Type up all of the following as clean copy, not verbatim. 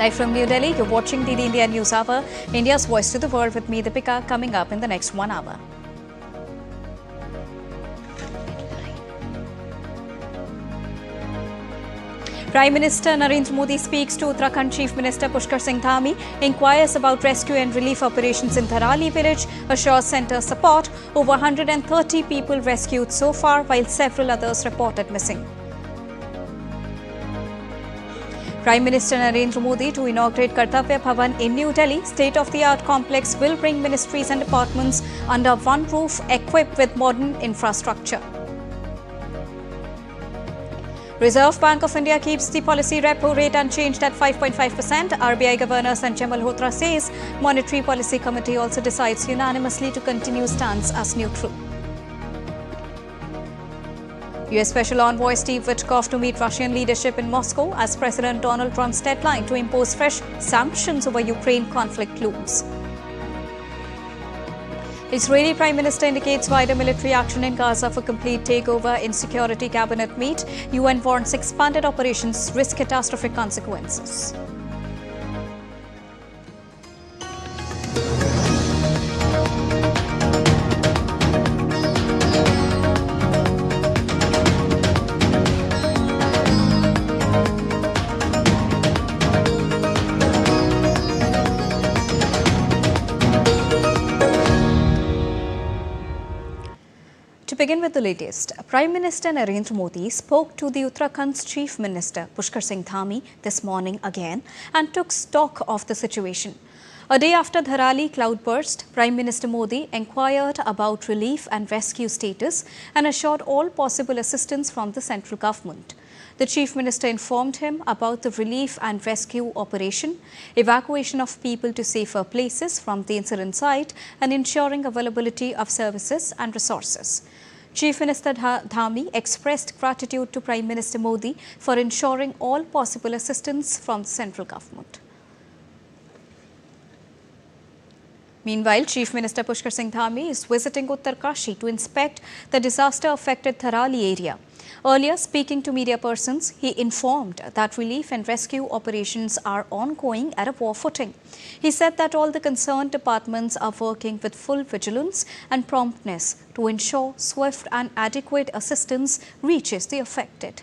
Live from New Delhi, you're watching the India News Hour, India's voice to the world with me, Deepika, coming up in the next 1 hour. Prime Minister Narendra Modi speaks to Uttarakhand Chief Minister Pushkar Singh Dhami, inquires about rescue and relief operations in Tharali village, assures centre support. Over 130 people rescued so far, while several others reported missing. Prime Minister Narendra Modi to inaugurate Kartvya Bhavan in New Delhi. State-of-the-art complex will bring ministries and departments under one roof, equipped with modern infrastructure. Reserve Bank of India keeps the policy repo rate unchanged at 5.5%. RBI Governor Sanjay Malhotra says Monetary Policy Committee also decides unanimously to continue stance as neutral. US Special Envoy Steve Witkoff to meet Russian leadership in Moscow as President Donald Trump's deadline to impose fresh sanctions over Ukraine conflict looms. Israeli Prime Minister indicates wider military action in Gaza for complete takeover in Security Cabinet meet. UN warns expanded operations risk catastrophic consequences. To begin with the latest, Prime Minister Narendra Modi spoke to the Uttarakhand's Chief Minister Pushkar Singh Dhami this morning again and took stock of the situation. A day after Tharali cloudburst, Prime Minister Modi inquired about relief and rescue status and assured all possible assistance from the central government. The Chief Minister informed him about the relief and rescue operation, evacuation of people to safer places from the incident site, and ensuring availability of services and resources. Chief Minister Dhami expressed gratitude to Prime Minister Modi for ensuring all possible assistance from the central government. Meanwhile, Chief Minister Pushkar Singh Dhami is visiting Uttarakhand to inspect the disaster-affected Tharali area. Earlier, speaking to media persons, he informed that relief and rescue operations are ongoing at a war footing. He said that all the concerned departments are working with full vigilance and promptness to ensure swift and adequate assistance reaches the affected.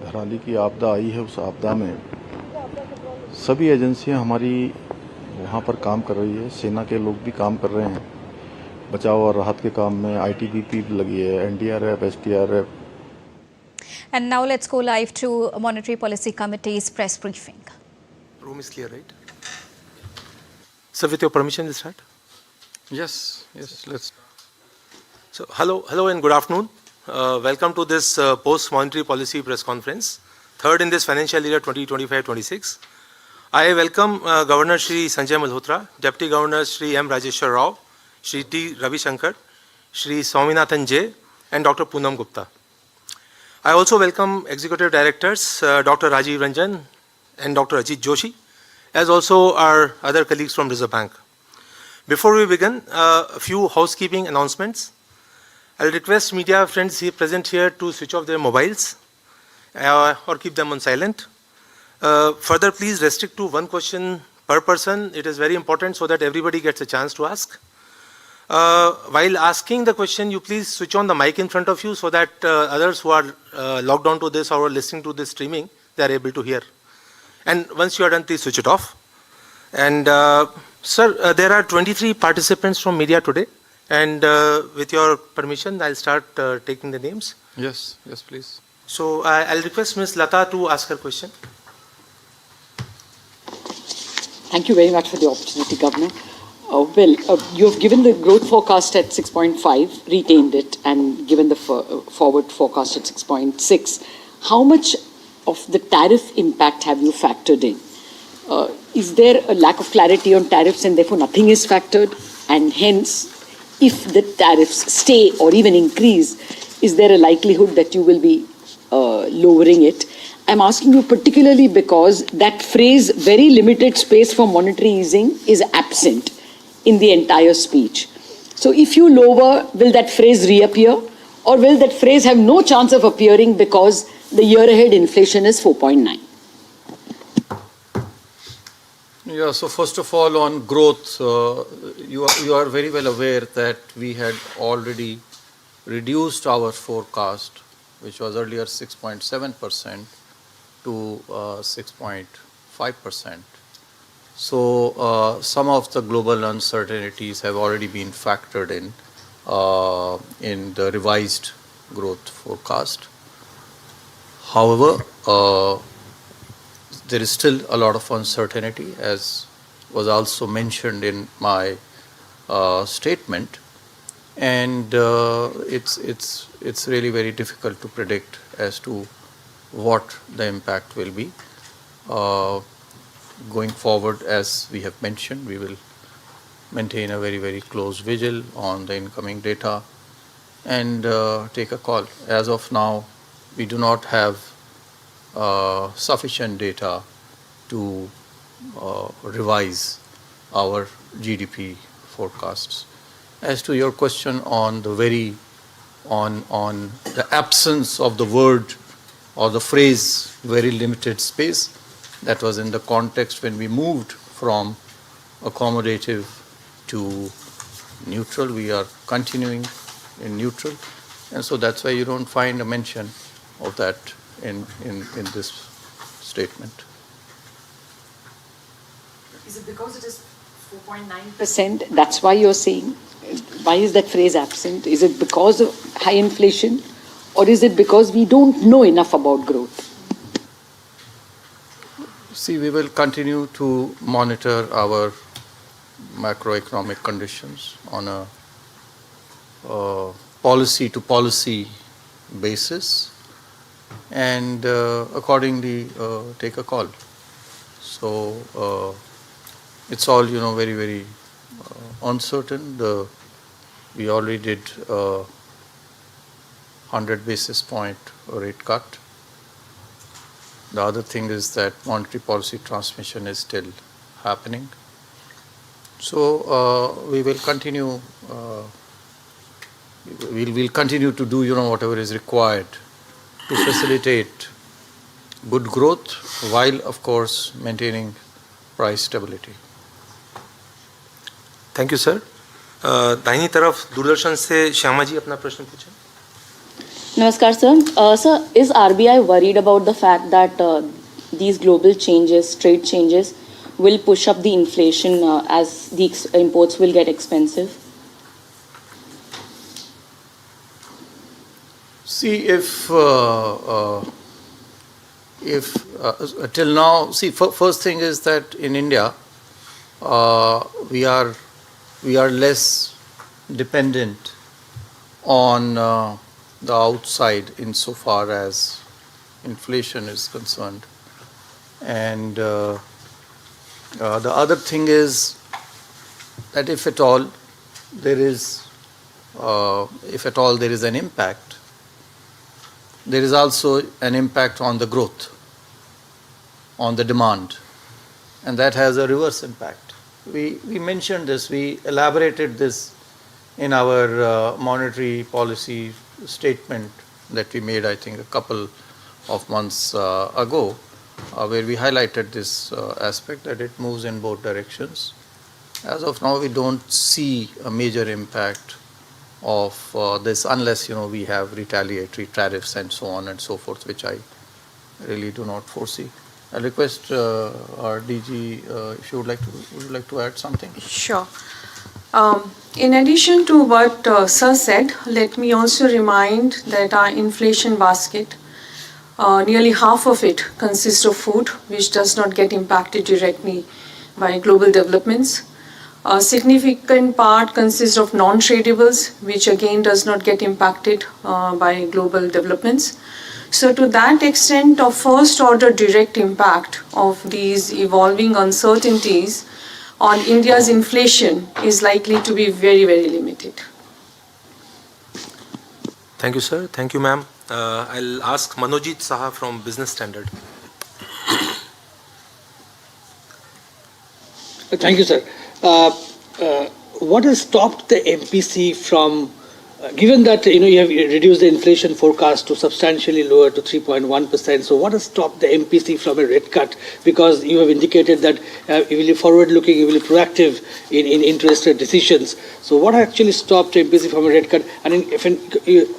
Dharali की आपदा आई है, उस आपदा में सभी एजेंसियां हमारी वहां पर काम कर रही है, सेना के लोग भी काम कर रहे हैं, बचाव और राहत के काम में आईटीबीपी लगी है, NDRF, SDRF. And now let's go live to Monetary Policy Committee's press briefing. Room is clear, right? So with your permission, we'll start? Yes, let's. So hello and good afternoon. Welcome to this post-monetary policy press conference, third in this financial year 2025-26. I welcome Governor Shri Sanjay Malhotra, Deputy Governor Shri M. Rajeshwar Rao, Shri T. Ravi Shankar, Shri Swaminathan J. and Dr. Poonam Gupta. I also welcome Executive Directors Dr. Rajiv Ranjan and Dr. Ajit Joshi, as also our other colleagues from Reserve Bank. Before we begin, a few housekeeping announcements. I'll request media friends here present here to switch off their mobiles or keep them on silent. Further, please restrict to one question per person. It is very important so that everybody gets a chance to ask. While asking the question, you please switch on the mic in front of you so that others who are logged on to this or listening to this streaming, they are able to hear. And once you are done, please switch it off. And sir, there are 23 participants from media today. And with your permission, I'll start taking the names. Yes, please. So I'll request Ms. Lata to ask her question. Thank you very much for the opportunity, Governor. You have given the growth forecast at 6.5, retained it, and given the forward forecast at 6.6. How much of the tariff impact have you factored in? Is there a lack of clarity on tariffs and therefore nothing is factored? And hence, if the tariffs stay or even increase, is there a likelihood that you will be lowering it? I'm asking you particularly because that phrase, very limited space for monetary easing, is absent in the entire speech. So if you lower, will that phrase reappear? Or will that phrase have no chance of appearing because The year ahead inflation is 4.9. Yeah, so first of all, on growth, you are very well aware that we had already reduced our forecast, which was earlier 6.7% to 6.5%. So some of the global uncertainties have already been factored in the revised growth forecast. However, there is still a lot of uncertainty, as was also mentioned in my statement, and it's really very difficult to predict as to what the impact will be. Going forward, as we have mentioned, we will maintain a very, very close vigil on the incoming data and take a call. As of now, we do not have sufficient data to revise our GDP forecasts. As to your question on the on the absence of the word or the phrase very limited space, that was in the context when we moved from accommodative to neutral. We are continuing in neutral, and so that's why you don't find a mention of that in this statement. Is it because it is 4.9%? That's why you're saying? Why is that phrase absent? Is it because of high inflation, or is it because we don't know enough about growth? See, we will continue to monitor our macroeconomic conditions on a policy to policy basis, and accordingly take a call. So it's all, very, very uncertain. We already did 100 basis point rate cut. The other thing is that monetary policy transmission is still happening. So we will continue. We'll continue to do whatever is required to facilitate good growth, while of course maintaining price stability. Thank you sir. दाहिनी तरफ दूरदर्शन से श्यामा जी अपना प्रश्न पूछें. Namaskar, sir. Sir, is RBI worried about the fact that these global changes, trade changes, will push up the inflation as the imports will get expensive? See, if till now, see, first thing is that in India, we are less dependent on the outside insofar as inflation is concerned, and the other thing is that if at all there is an impact, there is also an impact on the growth, on the demand, and that has a reverse impact. We mentioned this, we elaborated this in our monetary policy statement that we made, I think, a couple of months ago, where we highlighted this aspect, that it moves in both directions. As of now, we don't see a major impact of this unless we have retaliatory tariffs and so on and so forth, which I really do not foresee. I request our DG if you would like to add something. Sure. In addition to what Sir said, let me also remind that our inflation basket, nearly half of it consists of food, which does not get impacted directly by global developments. A significant part consists of non-tradables, which again does not get impacted by global developments. So to that extent, of first order direct impact of these evolving uncertainties on India's inflation is likely to be very, very limited. Thank you, sir. Thank you, ma'am. I'll ask Manojit Saha from Business Standard. Thank you, sir. What has stopped the MPC from Given that you have reduced the inflation forecast to substantially lower to 3.1%, so what has stopped the MPC from a rate cut? Because you have indicated that you will be forward-looking, you will be proactive in interest rate decisions. So what actually stopped MPC from a rate cut? And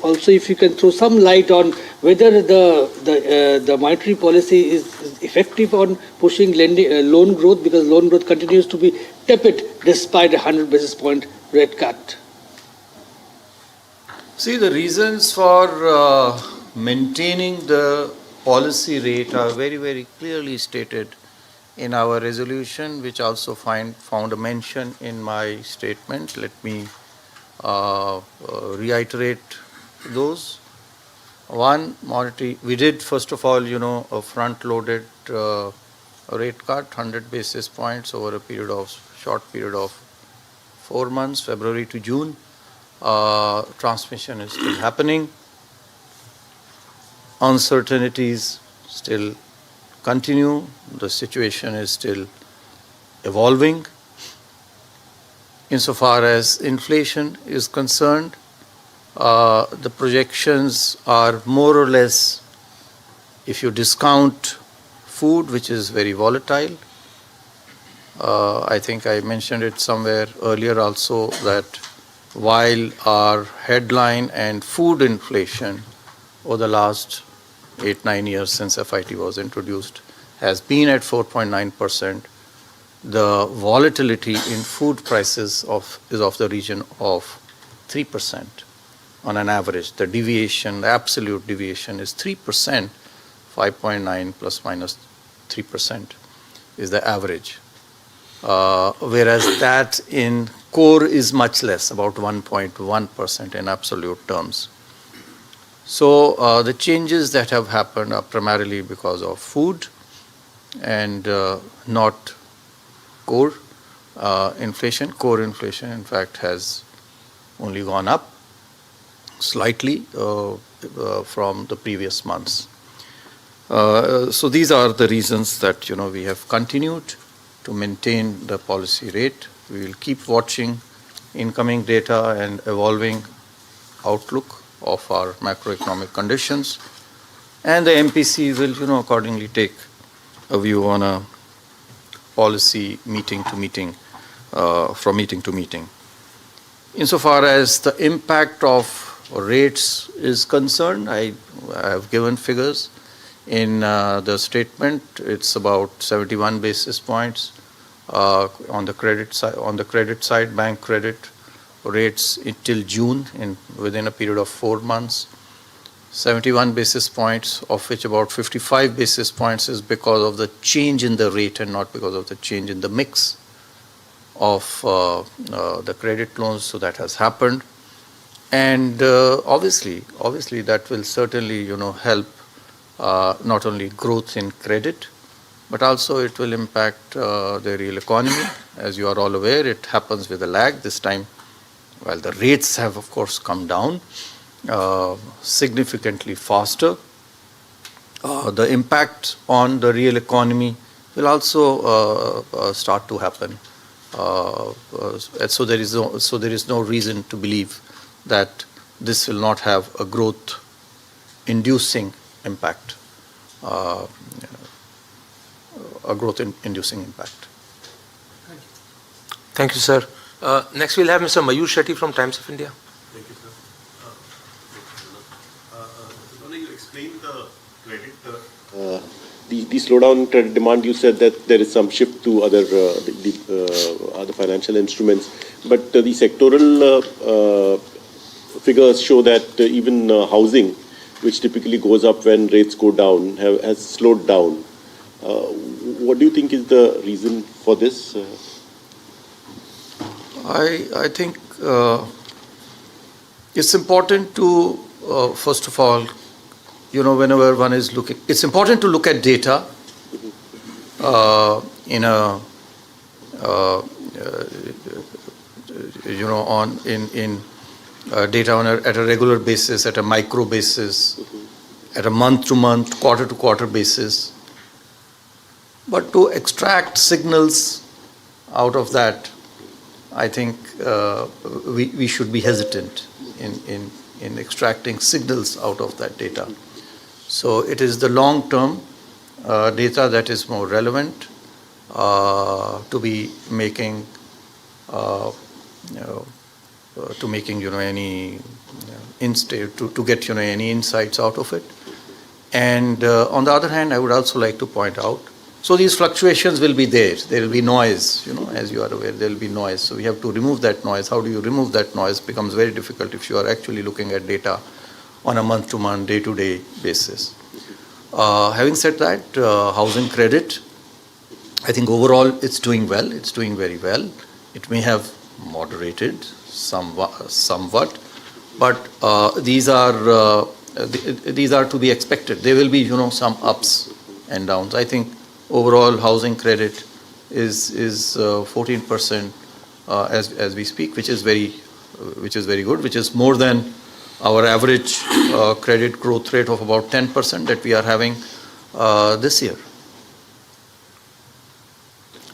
also, if you can throw some light on whether the monetary policy is effective on pushing loan growth, because loan growth continues to be tepid despite a 100 basis point rate cut. See, the reasons for maintaining the policy rate are very, very clearly stated in our resolution, which also found a mention in my statement. Let me reiterate those. One, monetary, we did first of all, a front-loaded rate cut, 100 basis points over a short period of 4 months, February to June. Transmission is still happening. Uncertainties still continue. The situation is still evolving. Insofar as inflation is concerned, the projections are more or less, if you discount food, which is very volatile. I think I mentioned it somewhere earlier also that while our headline and food inflation over the last 8-9 years since FIT was introduced has been at 4.9%, the volatility in food prices is of the region of 3% on an average. The deviation, the absolute deviation is 3%, 5.9 plus minus 3% is the average. Whereas that in core is much less, about 1.1% in absolute terms. So the changes that have happened are primarily because of food and not core inflation. Core inflation, in fact, has only gone up slightly from the previous months. So these are the reasons that we have continued to maintain the policy rate. We will keep watching incoming data and evolving outlook of our macroeconomic conditions, and the MPC will accordingly take a view on a policy meeting to meeting, from meeting to meeting. Insofar as the impact of rates is concerned, I have given figures in the statement. It's about 71 basis points on the credit side. On the credit side, bank credit rates till June, within a period of 4 months, 71 basis points, of which about 55 basis points is because of the change in the rate and not because of the change in the mix of the credit loans. So that has happened, and obviously that will certainly help not only growth in credit, but also it will impact the real economy. As you are all aware, it happens with a lag. This time, while the rates have of course come down significantly faster, the impact on the real economy will also start to happen. So there is no reason to believe that this will not have a growth inducing impact. Impact. Thank you, sir. Next, we'll have Mr. Mayur Shetty from Times of India. Thank you, sir. You explained the credit, the slowdown in credit demand. You said that there is some shift to other financial instruments, but the sectoral figures show that even housing, which typically goes up when rates go down, has slowed down. What do you think is the reason for this? I think it's important to, first of all, whenever one is looking, it's important to look at data in a, data at a regular basis, at a micro basis, at a month-to-month, quarter-to-quarter basis. But to extract signals out of that, I think we should be hesitant. in extracting signals out of that data. So it is the long-term data that is more relevant to be making any to get any insights out of it. And on the other hand, I would also like to point out, so these fluctuations will be there. There will be noise, as you are aware, there will be noise. So we have to remove that noise. How do you remove that noise? Becomes very difficult if you are actually looking at data on a month-to-month, day-to-day basis. Having said that, housing credit, I think overall it's doing well. It's doing very well. It may have moderated somewhat, but these are to be expected. There will be some ups and downs. I think overall housing credit is 14% as we speak, which is very good, which is more than our average credit growth rate of about 10% that we are having this year.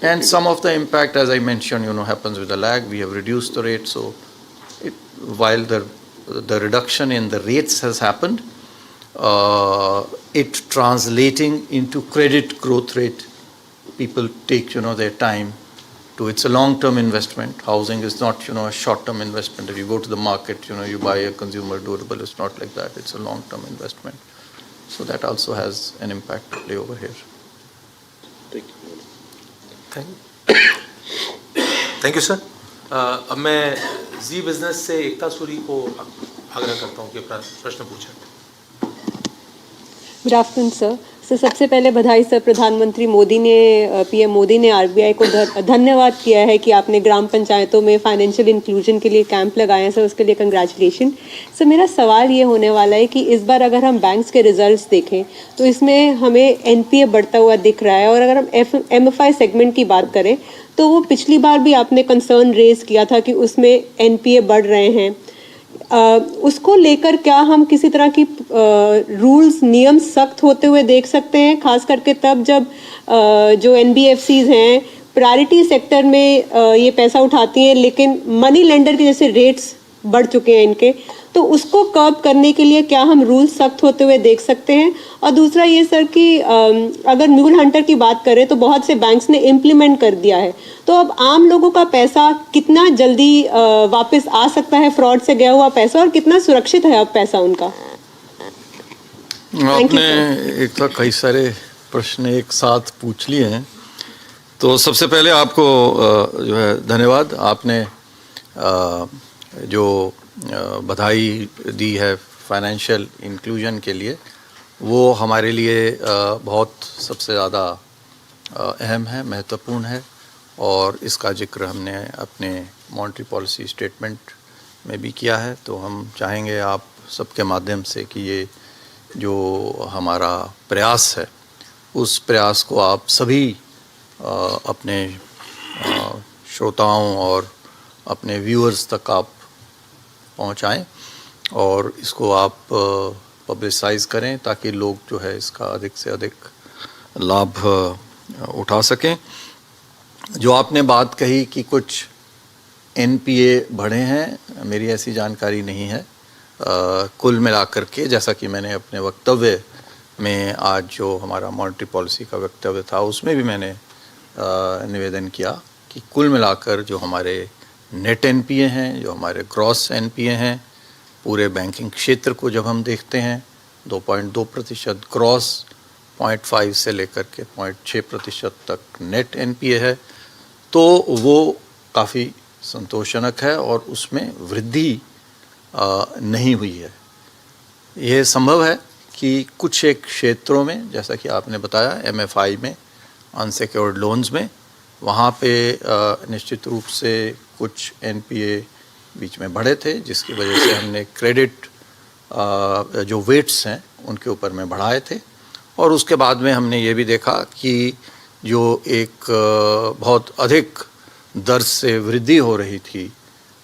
And some of the impact, as I mentioned, happens with the lag. We have reduced the rate, so while the reduction in the rates has happened, it translating into credit growth rate, people take their time to. It's a long-term investment. Housing is not a short-term investment that you go to the market, you buy a consumer durable. It's not like that. It's a long-term investment. So that also has an impact to play over here. Thank you sir. अब मैं जी business से एकता सूरी को आग्रह करता हूँ कि प्रश्न पूछें. Good afternoon sir. सबसे पहले बधाई सर, प्रधानमंत्री मोदी ने, पीएम मोदी ने आरबीआई को धन्यवाद किया है कि आपने ग्राम पंचायतों में फाइनेंशियल इंक्लूजन के लिए कैंप लगाए हैं सर, उसके लिए कंग्रेचुलेशन. सर मेरा सवाल ये होने वाला है कि इस बार अगर हम बैंक्स के रिजल्ट्स देखें तो इसमें हमें एनपीए बढ़ता हुआ दिख रहा है, और अगर हम एमएफआई सेगमेंट की बात करें तो वो पिछली बार भी आपने कंसर्न रेज किया था कि उसमें एनपीए बढ़ रहे हैं. उसको लेकर क्या हम किसी तरह की रूल्स नियम सख्त होते हुए देख सकते हैं, खास करके तब जब जो एनबीएफसीज हैं प्रायोरिटी सेक्टर में ये पैसा उठाती हैं, लेकिन मनी लेंडर के जैसे रेट्स बढ़ चुके हैं इनके, तो उसको कर्ब करने के लिए क्या हम रूल्स सख्त होते हुए देख सकते हैं. और दूसरा ये सर कि अगर म्यूल हंटर की बात करें तो बहुत से बैंक्स ने इम्प्लीमेंट कर दिया है, तो अब आम लोगों का पैसा कितना जल्दी वापस आ सकता है, फ्रॉड से गया हुआ पैसा, और कितना सुरक्षित है अब पैसा उनका. आपने एक तो कई सारे प्रश्न एक साथ पूछ लिए हैं. तो सबसे पहले आपको जो है धन्यवाद. आपने जो बधाई दी है फाइनेंशियल इंक्लूजन के लिए, वो हमारे लिए बहुत सबसे ज़्यादा अहम है, महत्वपूर्ण है, और इसका जिक्र हमने अपने मॉनेटरी पॉलिसी स्टेटमेंट में भी किया है. तो हम चाहेंगे आप सबके माध्यम से कि ये जो हमारा प्रयास है, उस प्रयास को आप सभी अपने श्रोताओं और अपने व्यूअर्स तक आप पहुंचाएं, और इसको आप पब्लिसाइज करें ताकि लोग जो है इसका अधिक से अधिक लाभ उठा सकें. जो आपने बात कही कि कुछ एनपीए बढ़े हैं, मेरी ऐसी जानकारी नहीं है. कुल मिलाकर के, जैसा कि मैंने अपने वक्तव्य में आज जो हमारा मॉनेटरी पॉलिसी का वक्तव्य था उसमें भी मैंने निवेदन किया कि कुल मिलाकर जो हमारे नेट एनपीए हैं, जो हमारे ग्रॉस एनपीए हैं, पूरे बैंकिंग क्षेत्र को जब हम देखते हैं 2.2% ग्रॉस, 0.5 से लेकर के 0.6% तक नेट एनपीए है, तो वो काफ़ी संतोषजनक है और उसमें वृद्धि नहीं हुई है. ये संभव है कि कुछ एक क्षेत्रों में, जैसा कि आपने बताया एमएफआई में, अनसिक्योर्ड लोन्स में, वहाँ पे निश्चित रूप से कुछ एनपीए बीच में बढ़े थे, जिसकी वजह से हमने क्रेडिट जो वेट्स हैं उनके ऊपर में बढ़ाए थे. और उसके बाद में हमने ये भी देखा कि जो एक बहुत अधिक दर से वृद्धि हो रही थी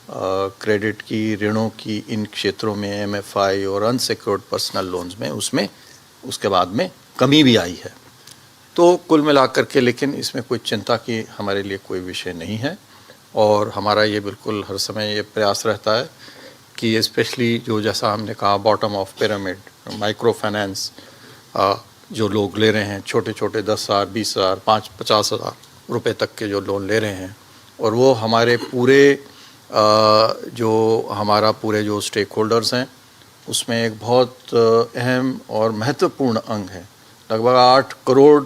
क्रेडिट की, ऋणों की इन क्षेत्रों में, एमएफआई और अनसिक्योर्ड पर्सनल लोन्स में, उसमें उसके बाद में कमी भी आई है. तो कुल मिलाकर के लेकिन इसमें कोई चिंता की हमारे लिए कोई विषय नहीं है, और हमारा ये बिल्कुल हर समय ये प्रयास रहता है कि स्पेशली जो जैसा हमने कहा bottom of pyramid micro finance जो लोग ले रहे हैं छोटे छोटे 10,000, 20,000, 50,000 रुपये तक के जो लोन ले रहे हैं और वो हमारे पूरे जो स्टेक होल्डर्स हैं उसमें एक बहुत अहम और महत्वपूर्ण अंग है। लगभग 8 करोड़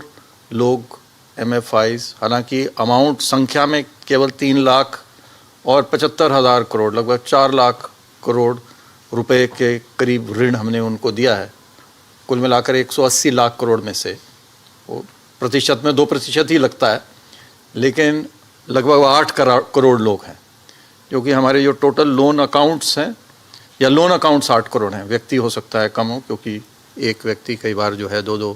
लोग MFIs, हालांकि अमाउंट संख्या में केवल 3 लाख और 75,000 करोड़ लगभग 4 लाख करोड़ रुपए के करीब ऋण हमने उनको दिया है। कुल मिलाकर 180 लाख करोड़ में से वो प्रतिशत में 2% ही लगता है, लेकिन लगभग 8 करोड़ लोग हैं जो कि हमारे जो टोटल लोन अकाउंट्स हैं या लोन अकाउंट्स 8 करोड़ हैं। व्यक्ति हो सकता है कम हो क्योंकि एक व्यक्ति कई बार जो है 2-2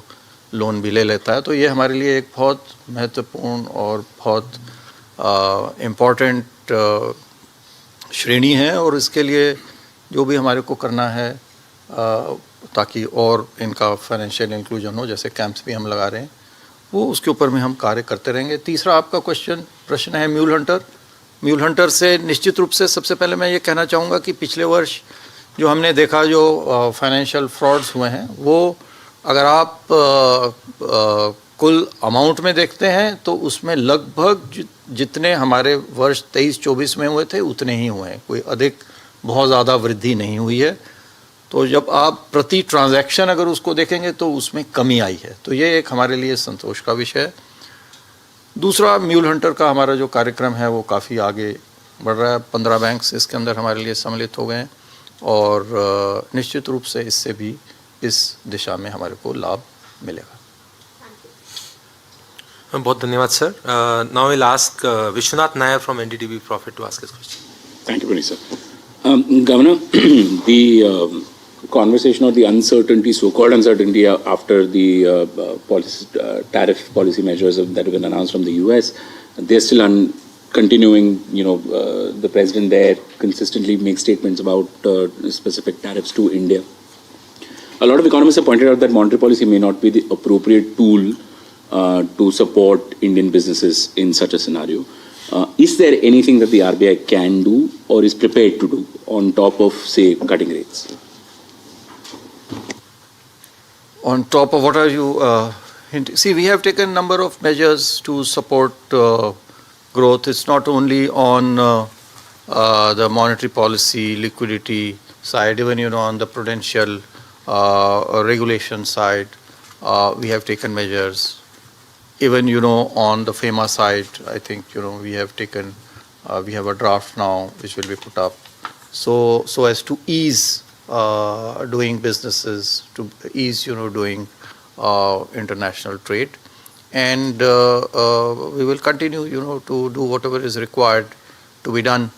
लोन भी ले लेता है। तो ये हमारे लिए एक बहुत महत्वपूर्ण और बहुत इम्पॉर्टेंट श्रेणी है और इसके लिए जो भी हमारे को करना है ताकि और इनका फाइनेंशियल इंक्लूजन हो, जैसे कैंप्स भी हम लगा रहे हैं, वो उसके ऊपर में हम कार्य करते रहेंगे। तीसरा आपका प्रश्न है म्यूल हंटर से निश्चित रूप से सबसे पहले मैं ये कहना चाहूँगा कि पिछले वर्ष जो हमने देखा जो फाइनेंशियल फ्रॉड्स हुए हैं वो अगर आप कुल अमाउंट में देखते हैं तो उसमें लगभग जितने हमारे वर्ष 23-24 में हुए थे उतने ही हुए हैं, कोई अधिक बहुत ज़्यादा वृद्धि नहीं हुई है। तो जब आप प्रति ट्रांजैक्शन अगर उसको देखेंगे तो उसमें कमी आई है, तो ये एक हमारे लिए संतोष का विषय है। दूसरा म्यूल हंटर का हमारा जो कार्यक्रम है वो काफ़ी आगे बढ़ रहा है। 15 बैंक्स इसके अंदर हमारे लिए सम्मिलित हो गए हैं और निश्चित रूप से इससे भी इस दिशा में हमारे को लाभ मिलेगा। बहुत धन्यवाद sir. Now will ask Vishwanath Nair from NDTV Profit to ask his question. Thank you, sir. Governor, the conversation or the uncertainty, so-called uncertainty after the tariff policy measures that have been announced from the US, they're still continuing. The president there consistently makes statements about specific tariffs to India. A lot of economists have pointed out that monetary policy may not be the appropriate tool to support Indian businesses in such a scenario. Is there anything that the RBI can do or is prepared to do on top of, say, cutting rates? On top of what are you see, we have taken a number of measures to support growth. It's not only on the monetary policy, liquidity side, even on the prudential regulation side, we have taken measures. Even on the FEMA side, I think we have taken, we have a draft now which will be put up, so as to ease doing businesses, to ease doing international trade, and we will continue to do whatever is required to be done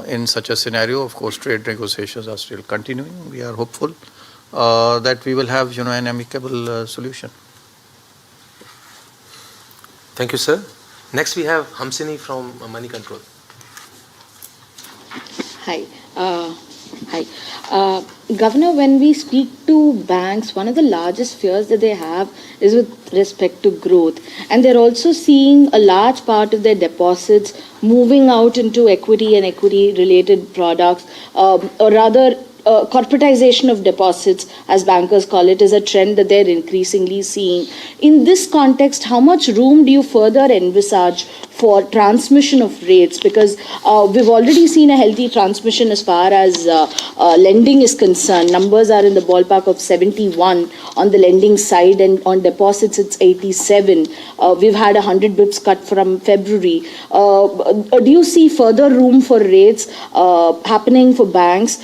in such a scenario. Of course, trade negotiations are still continuing. We are hopeful that we will have an amicable solution. Thank you, sir. Next, we have Hamsini from Money Control. Hi. Governor, when we speak to banks, one of the largest fears that they have is with respect to growth. And they're also seeing a large part of their deposits moving out into equity and equity-related products, or rather, corporatization of deposits, as bankers call it, is a trend that they're increasingly seeing. In this context, how much room do you further envisage for transmission of rates? Because we've already seen a healthy transmission as far as lending is concerned. Numbers are in the ballpark of 71 on the lending side, and on deposits it's 87. We've had 100 bips cut from February. Do you see further room for rates happening for banks?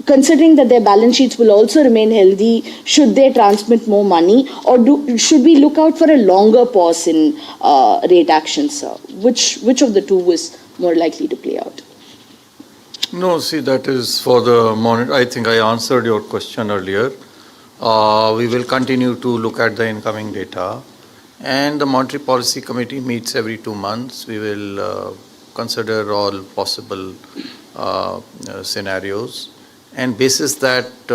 Considering that their balance sheets will also remain healthy, should they transmit more money, or should we look out for a longer pause in rate actions? Which of the two is more likely to play out? No, see, that is for the monitor. I think I answered your question earlier. We will continue to look at the incoming data, and the Monetary Policy Committee meets every 2 months. We will consider all possible scenarios. And basis that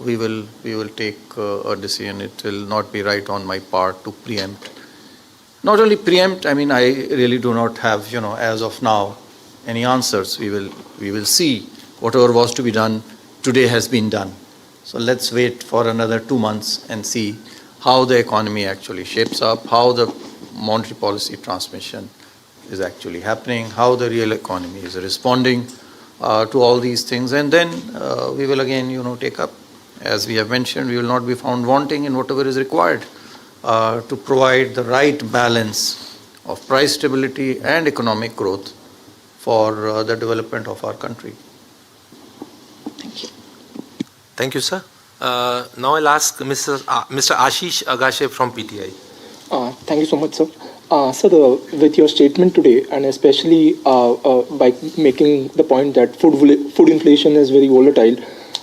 we will take a decision. It will not be right on my part to preempt. Not only preempt, I mean, I really do not have, as of now, any answers. We will see whatever was to be done today has been done. So let's wait for another 2 months and see how the economy actually shapes up, how the monetary policy transmission is actually happening, how the real economy is responding to all these things, and then we will again, take up. As we have mentioned, we will not be found wanting in whatever is required to provide the right balance of price stability and economic growth for the development of our country. Thank you. Thank you, sir. Now I'll ask Mr. Ashish Agashe from PTI. Thank you so much, sir. Sir, with your statement today, and especially by making the point that food inflation is very volatile,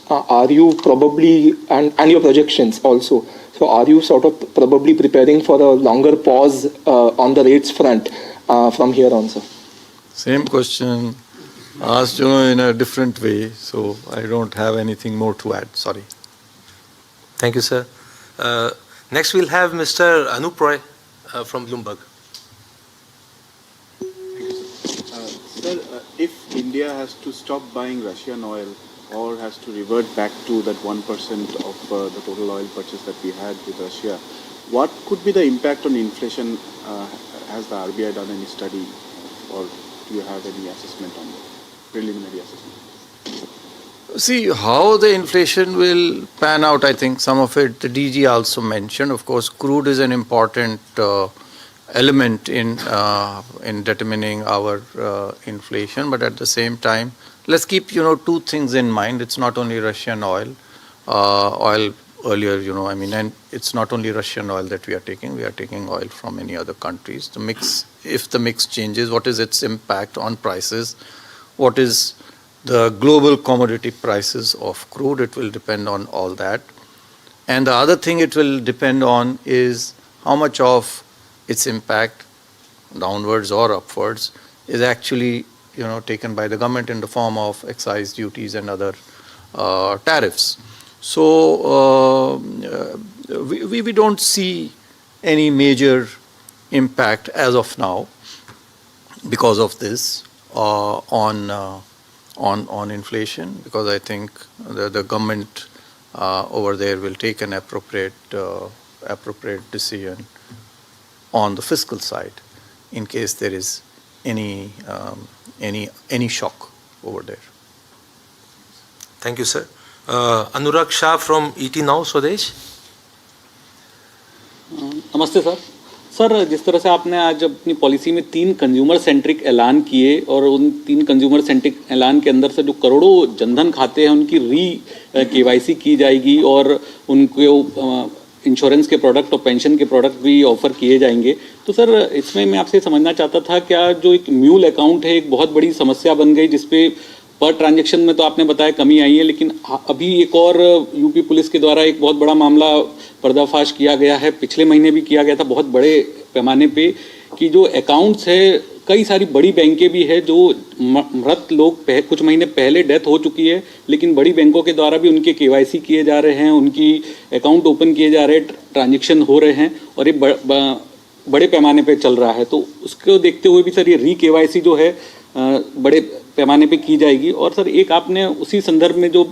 are you probably, and your projections also, so are you sort of probably preparing for a longer pause on the rates front from here on, sir? Same question asked in a different way, so I don't have anything more to add. Sorry. Thank you, sir. Next we'll have Mr. Anup Roy from Bloomberg. Sir, if India has to stop buying Russian oil or has to revert back to that 1% of the total oil purchase that we had with Russia, what could be the impact on inflation? Has the RBI done any study, or do you have any assessment on that, preliminary assessment? See, how the inflation will pan out, I think some of it the DG also mentioned. Of course, crude is an important element in determining our inflation, but at the same time, let's keep, two things in mind. It's not only Russian oil. Oil earlier, and it's not only Russian oil that we are taking oil from many other countries. The mix, if the mix changes, what is its impact on prices? What is the global commodity prices of crude? It will depend on all that. And the other thing it will depend on is how much of its impact, downwards or upwards, is actually taken by the government in the form of excise duties and other tariffs. So we don't see any major impact as of now because of this on inflation, because I think the government over there will take an appropriate decision on the fiscal side in case there is any shock over there. Thank you, sir. Anurag Shah from ET Now, Swadesh. नमस्ते sir. Sir, जिस तरह से आपने आज अपनी policy में 3 consumer centric ऐलान किए और उन 3 कंज्यूमर सेंट्रिक ऐलान के अंदर से जो करोड़ों जनधन खाते हैं उनकी KYC की जाएगी और उनको इंश्योरेंस के प्रोडक्ट और पेंशन के प्रोडक्ट भी ऑफर किए जाएंगे. तो सर, इसमें मैं आपसे समझना चाहता था, क्या जो एक म्यूल अकाउंट है एक बहुत बड़ी समस्या बन गई, जिसपे पर ट्रांजैक्शन में तो आपने बताया कमी आई है, लेकिन अभी एक और यूपी पुलिस के द्वारा एक बहुत बड़ा मामला पर्दाफाश किया गया है, पिछले महीने भी किया गया था बहुत बड़े पैमाने पे, कि जो अकाउंट्स है कई सारी बड़ी बैंकें भी है जो मृत लोग कुछ महीने पहले डेथ हो चुकी है, लेकिन बड़ी बैंकों के द्वारा भी उनके KYC किए जा रहे हैं, उनकी अकाउंट ओपन किए जा रहे हैं, ट्रांजैक्शन हो रहे हैं और ये बड़े पैमाने पे चल रहा है. तो उसको देखते हुए भी सर ये KYC जो है बड़े पैमाने पे की जाएगी. और सर, एक आपने उसी संदर्भ में जो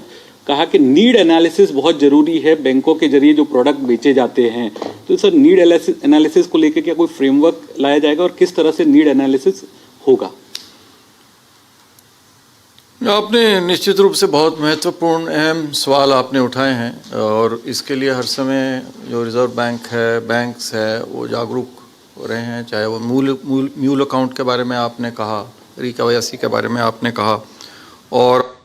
कहा कि नीड एनालिसिस बहुत ज़रूरी है बैंकों के जरिए जो प्रोडक्ट बेचे जाते हैं, तो सर नीड एनालिसिस को लेकर क्या कोई फ्रेमवर्क लाया जाएगा और किस तरह से नीड एनालिसिस होगा? आपने निश्चित रूप से बहुत महत्वपूर्ण अहम सवाल आपने उठाए हैं और इसके लिए हर समय जो रिजर्व बैंक है, बैंक्स है, वो जागरूक हो रहे हैं. चाहे वो म्यूल अकाउंट के बारे में आपने कहा, KYC के बारे में आपने कहा. और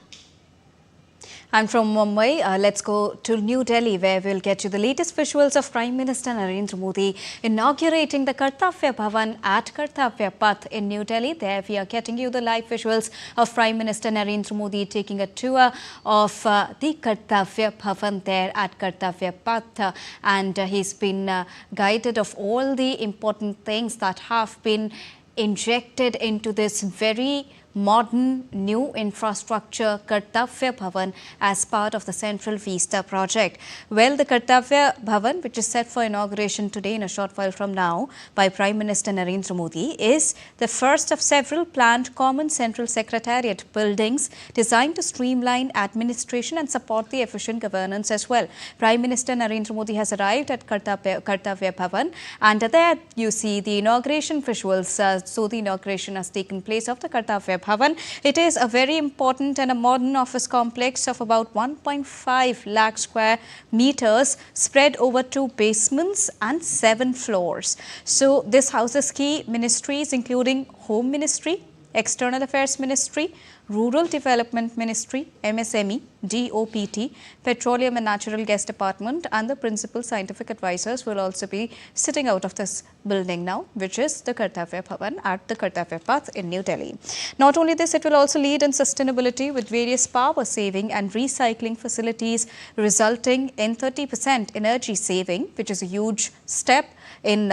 I'm from Mumbai. Let's go to New Delhi, where we'll get you the latest visuals of Prime Minister Narendra Modi inaugurating the Kartvya Bhavan at Kartavya Path in New Delhi. There we are getting you the live visuals of Prime Minister Narendra Modi taking a tour of the Kartvya Bhavan there at Kartavya Path. And he's been guided of all the important things that have been injected into this very modern new infrastructure Kartavya Bhavan as part of the Central Vista project. Well, the Kartavya Bhavan, which is set for inauguration today in a short while from now by Prime Minister Narendra Modi, is the first of several planned common central secretariat buildings designed to streamline administration and support the efficient governance as well. Prime Minister Narendra Modi has arrived at Kartavya Bhavan, and there you see the inauguration visuals. So the inauguration has taken place of the Kartavya Bhavan. It is a very important and a modern office complex of about 1.5 lakh square meters spread over 2 basements and 7 floors. So this houses key ministries including Home Ministry, External Affairs Ministry, Rural Development Ministry, MSME, DOPT, Petroleum and Natural Gas Department, and the principal scientific advisors will also be sitting out of this building now, which is the Kartavya Bhavan at the Kartavya Path in New Delhi. Not only this, it will also lead in sustainability with various power saving and recycling facilities, resulting in 30% energy saving, which is a huge step in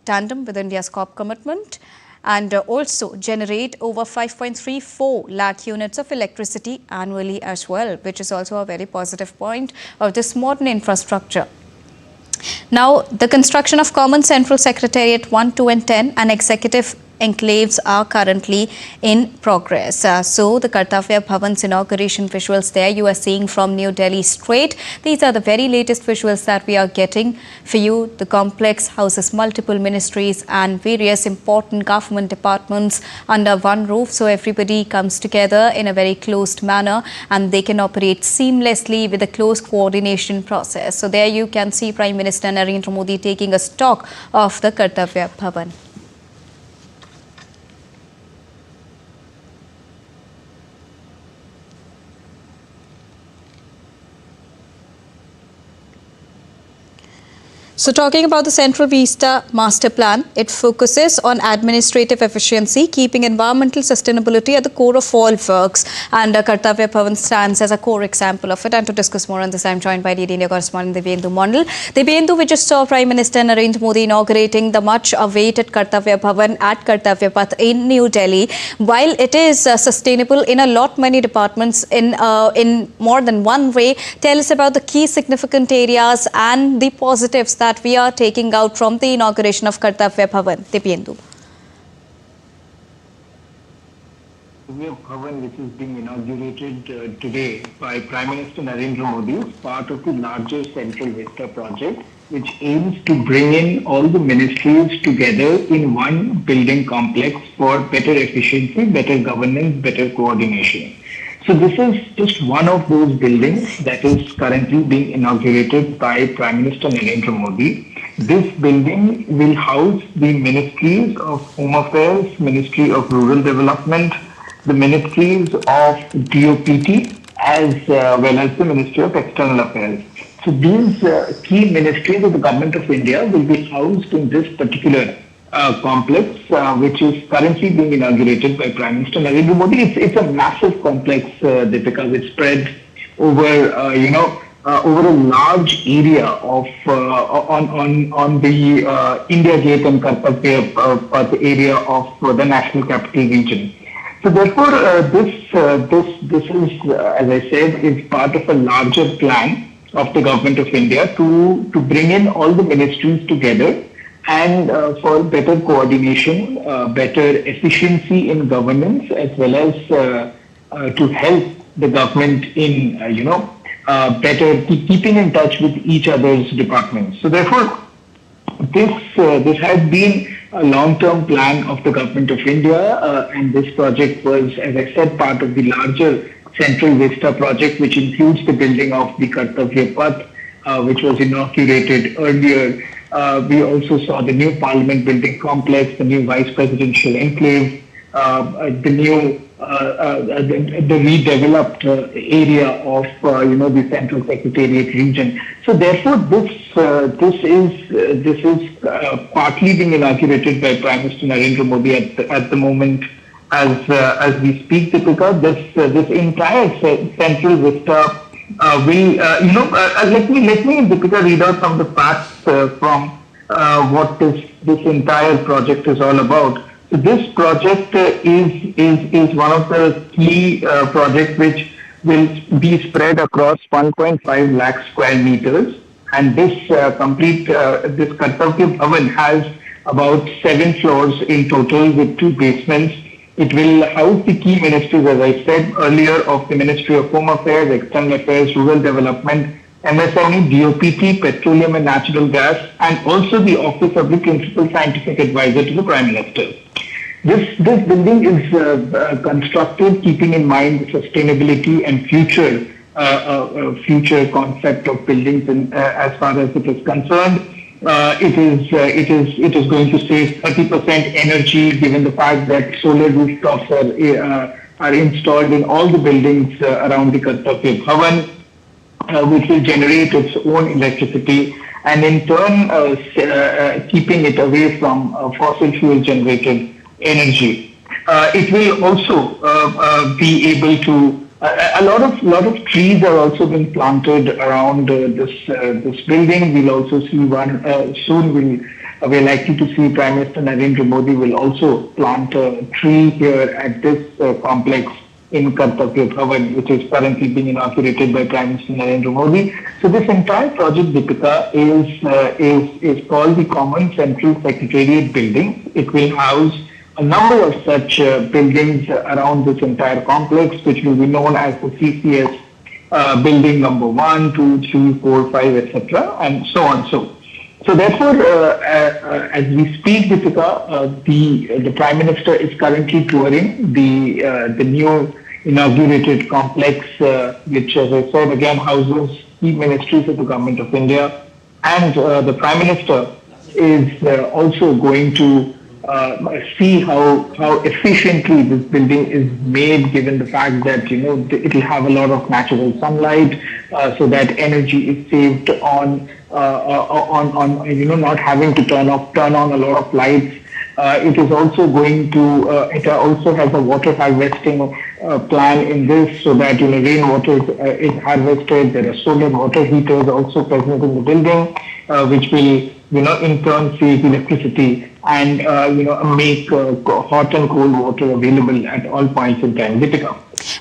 tandem with India's COP commitment, and also generate over 5.34 lakh units of electricity annually as well, which is also a very positive point of this modern infrastructure. Now, the construction of Common Central Secretariat 1, 2 and 10 and executive enclaves are currently in progress. So the Kartavya Bhavan's inauguration visuals there you are seeing from New Delhi straight. These are the very latest visuals that we are getting for you. The complex houses multiple ministries and various important government departments under one roof. So everybody comes together in a very closed manner and they can operate seamlessly with a close coordination process. So there you can see Prime Minister Narendra Modi taking a stock of the Kartavya Bhavan. So talking about the Central Vista Master Plan, it focuses on administrative efficiency, keeping environmental sustainability at the core of all works. And Kartavya Bhavan stands as a core example of it. And to discuss more on this, I am joined by DD India correspondent Divyendu Mondal. Divyendu, we just saw Prime Minister Narendra Modi inaugurating the much-awaited Kartavya Bhavan at Kartavya Path in New Delhi. While it is sustainable in a lot many departments in more than one way, tell us about the key significant areas and the positives that we are taking out from the inauguration of Kartavya Bhavan. Divyendu. Kartavya Bhavan, which is being inaugurated today by Prime Minister Narendra Modi, is part of the larger Central Vista project, which aims to bring in all the ministries together in one building complex for better efficiency, better governance, better coordination. So this is just one of those buildings that is currently being inaugurated by Prime Minister Narendra Modi. This building will house the Ministries of Home Affairs, Ministry of Rural Development, the Ministries of DOPT, as well as the Ministry of External Affairs. So these key ministries of the Government of India will be housed in this particular complex, which is currently being inaugurated by Prime Minister Narendra Modi. It's a massive complex, Deepika, which spread over, over a large area of on the India Gate and Kartavya area of the National Capital Region. So therefore, this is, as I said, is part of a larger plan of the Government of India to bring in all the ministries together and for better coordination, better efficiency in governance, as well as to help the government in, better keeping in touch with each other's departments. So therefore, this has been a long-term plan of the Government of India, and this project was, as I said, part of the larger Central Vista project, which includes the building of the Kartavya Path, which was inaugurated earlier. We also saw the new Parliament building complex, the new Vice Presidential enclave, the new, the redeveloped area of, the Central Secretariat region. So therefore, this is partly being inaugurated by Prime Minister Narendra Modi at the moment as we speak, Deepika. This entire Central Vista will, let me, Deepika, read out some of the facts from what this entire project is all about. So this project is one of the key projects which will be spread across 1.5 lakh square meters. And this this Kartavya Bhavan has about 7 floors in total with 2 basements. It will house the key ministries, as I said earlier, of the Ministry of Home Affairs, External Affairs, Rural Development, MSME, DOPT, Petroleum and Natural Gas, and also the Office of the Principal Scientific Advisor to the Prime Minister. This building is constructed keeping in mind the sustainability and future concept of buildings. And as far as it is concerned, it is going to save 30% energy, given the fact that solar rooftops are installed in all the buildings around the Kartavya Bhavan, which will generate its own electricity, and in turn keeping it away from fossil fuel generated energy. It will also be able to. A lot of trees are also being planted around this building. We'll also see one soon. We're likely to see Prime Minister Narendra Modi will also plant a tree here at this complex in Kartavya Bhavan, which is currently being inaugurated by Prime Minister Narendra Modi. So this entire project, Deepika, is called the Common Central Secretariat Building. It will house a number of such buildings around this entire complex, which will be known as the CCS building number 1, 2, 3, 4, 5, etc., and so on. So therefore, as we speak, Deepika, the Prime Minister is currently touring the new inaugurated complex, which, as I said, again houses key ministries of the Government of India, and the Prime Minister is also going to see how efficiently this building is made, given the fact that it will have a lot of natural sunlight, so that energy is saved on not having to turn on a lot of lights. It is also going to it also has a water harvesting plan in this, so that rainwater is harvested. There are solar water heaters also present in the building, which will in turn save electricity and make hot and cold water available at all points in time. Deepika.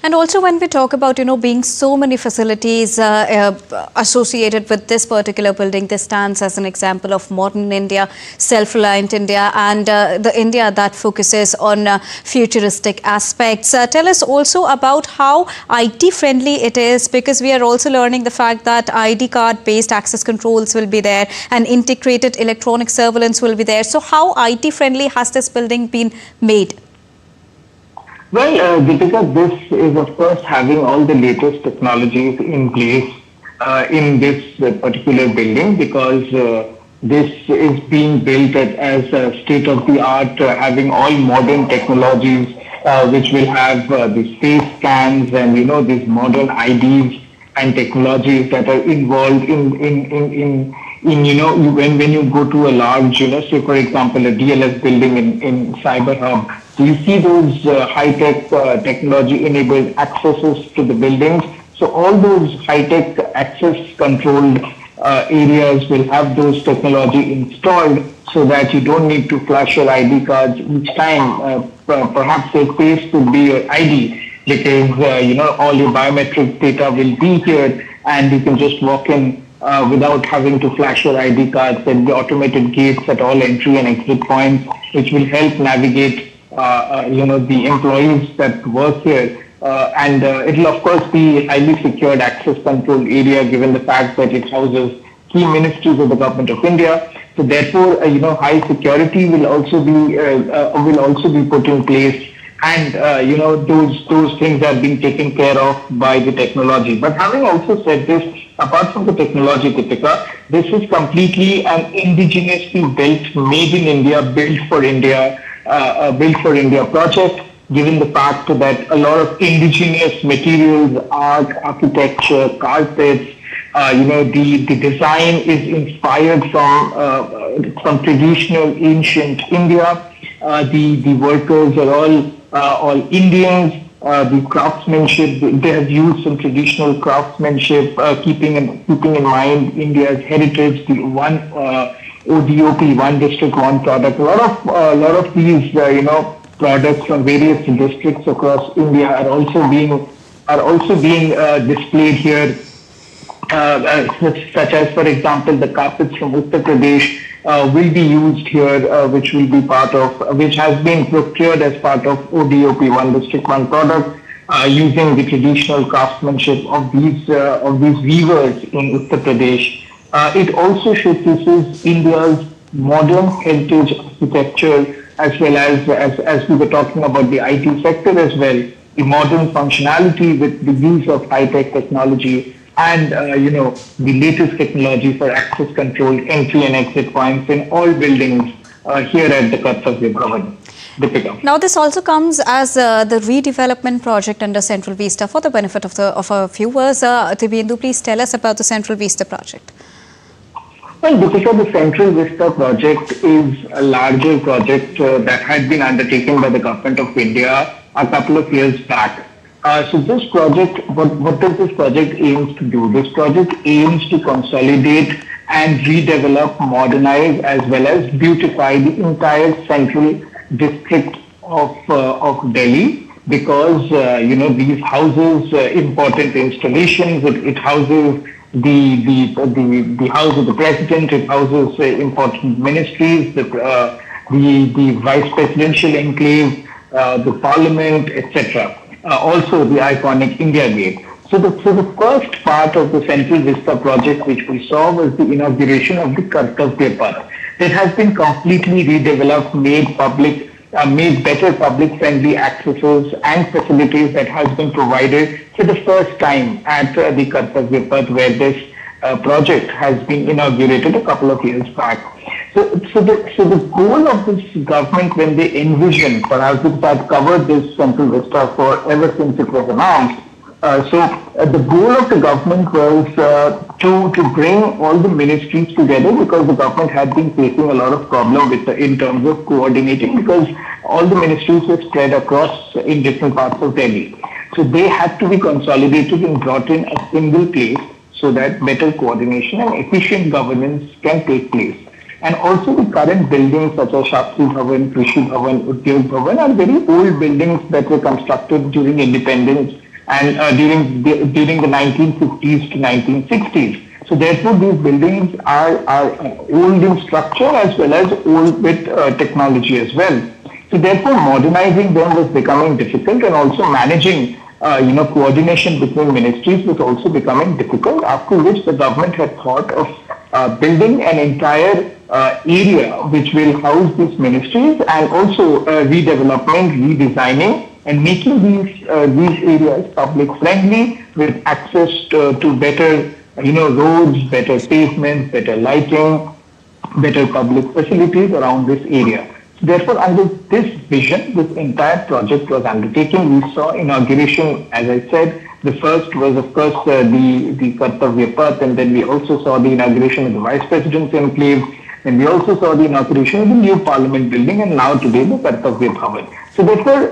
And also, when we talk about, being so many facilities associated with this particular building, this stands as an example of modern India, self-reliant India, and the India that focuses on futuristic aspects. Tell us also about how IT friendly it is, because we are also learning the fact that ID card based access controls will be there and integrated electronic surveillance will be there. So how IT friendly has this building been made? Well, Deepika, this is of course having all the latest technologies in place in this particular building, because this is being built as a state-of-the-art, having all modern technologies, which will have the face scans and these modern IDs and technologies that are involved in when you go to a large, say for example a DLS building in Cyber Hub. So you see those high-tech technology-enabled accesses to the buildings. So all those high-tech access-controlled areas will have those technology installed, so that you don't need to flash your ID cards each time. Perhaps your face could be your ID, because all your biometric data will be here, and you can just walk in without having to flash your ID cards. There'll be automated gates at all entry and exit points, which will help navigate the employees that work here, and it'll of course be highly secured access controlled area, given the fact that it houses key ministries of the Government of India. So therefore, high security will also be put in place, and those things are being taken care of by the technology. But having also said this, apart from the technology, Deepika, this is completely an indigenously built, made in India, built for India project, given the fact that a lot of indigenous materials, art, architecture, carpets, the design is inspired from traditional ancient India. The workers are all Indians. The craftsmanship, they have used some traditional craftsmanship, keeping in mind India's heritage. The one ODOP, one district, one product. A lot of these, products from various districts across India are also being displayed here. Such as, for example, the carpets from Uttar Pradesh will be used here, which has been procured as part of ODOP, one district, one product, using the traditional craftsmanship of these weavers in Uttar Pradesh. It also showcases India's modern heritage architecture, as well as we were talking about the IT sector as well, the modern functionality with the use of high-tech technology and the latest technology for access control, entry and exit points in all buildings here at the Kartvya Bhavan. Deepika. Now this also comes as the redevelopment project under Central Vista. For the benefit of our viewers, Dibyendu, please tell us about the Central Vista project. Well, Deepika, the Central Vista project is a larger project that had been undertaken by the Government of India a couple of years back. So this project, what does this project aims to do? This project aims to consolidate and redevelop, modernize, as well as beautify the entire central district of Delhi, because these houses important installations. It houses the house of the president. It houses important ministries, the vice presidential enclave, the parliament, etc. Also the iconic India Gate. So the first part of the Central Vista project which we saw was the inauguration of the Kartavya Bhavan. It has been completely redeveloped, made better public-friendly accesses and facilities that has been provided for the first time at the Kartavya Bhavan, where this project has been inaugurated a couple of years back. So the goal of this government, when they envisioned, perhaps it had covered this Central Vista for ever since it was announced. The goal of the government was to bring all the ministries together, because the government had been facing a lot of problem in terms of coordinating, because all the ministries were spread across in different parts of Delhi. So they had to be consolidated and brought in a single place so that better coordination and efficient governance can take place. And also the current buildings such as Shastri Bhavan, Krishi Bhavan, Udyog Bhavan are very old buildings that were constructed during independence and during the 1950s to 1960s. So therefore these buildings are old in structure as well as old with technology as well. So therefore modernizing them was becoming difficult, and also managing coordination between ministries was also becoming difficult, after which the government had thought of building an entire area which will house these ministries, and also redevelopment, redesigning, and making these areas public friendly with access to better roads, better pavements, better lighting, better public facilities around this area. Therefore, under this vision, this entire project was undertaken. We saw inauguration, as I said. The first was, of course, the Kartavya Bhavan, and then we also saw the inauguration of the Vice President's enclave, and we also saw the inauguration of the new Parliament building, and now today the Kartavya Bhavan. So therefore,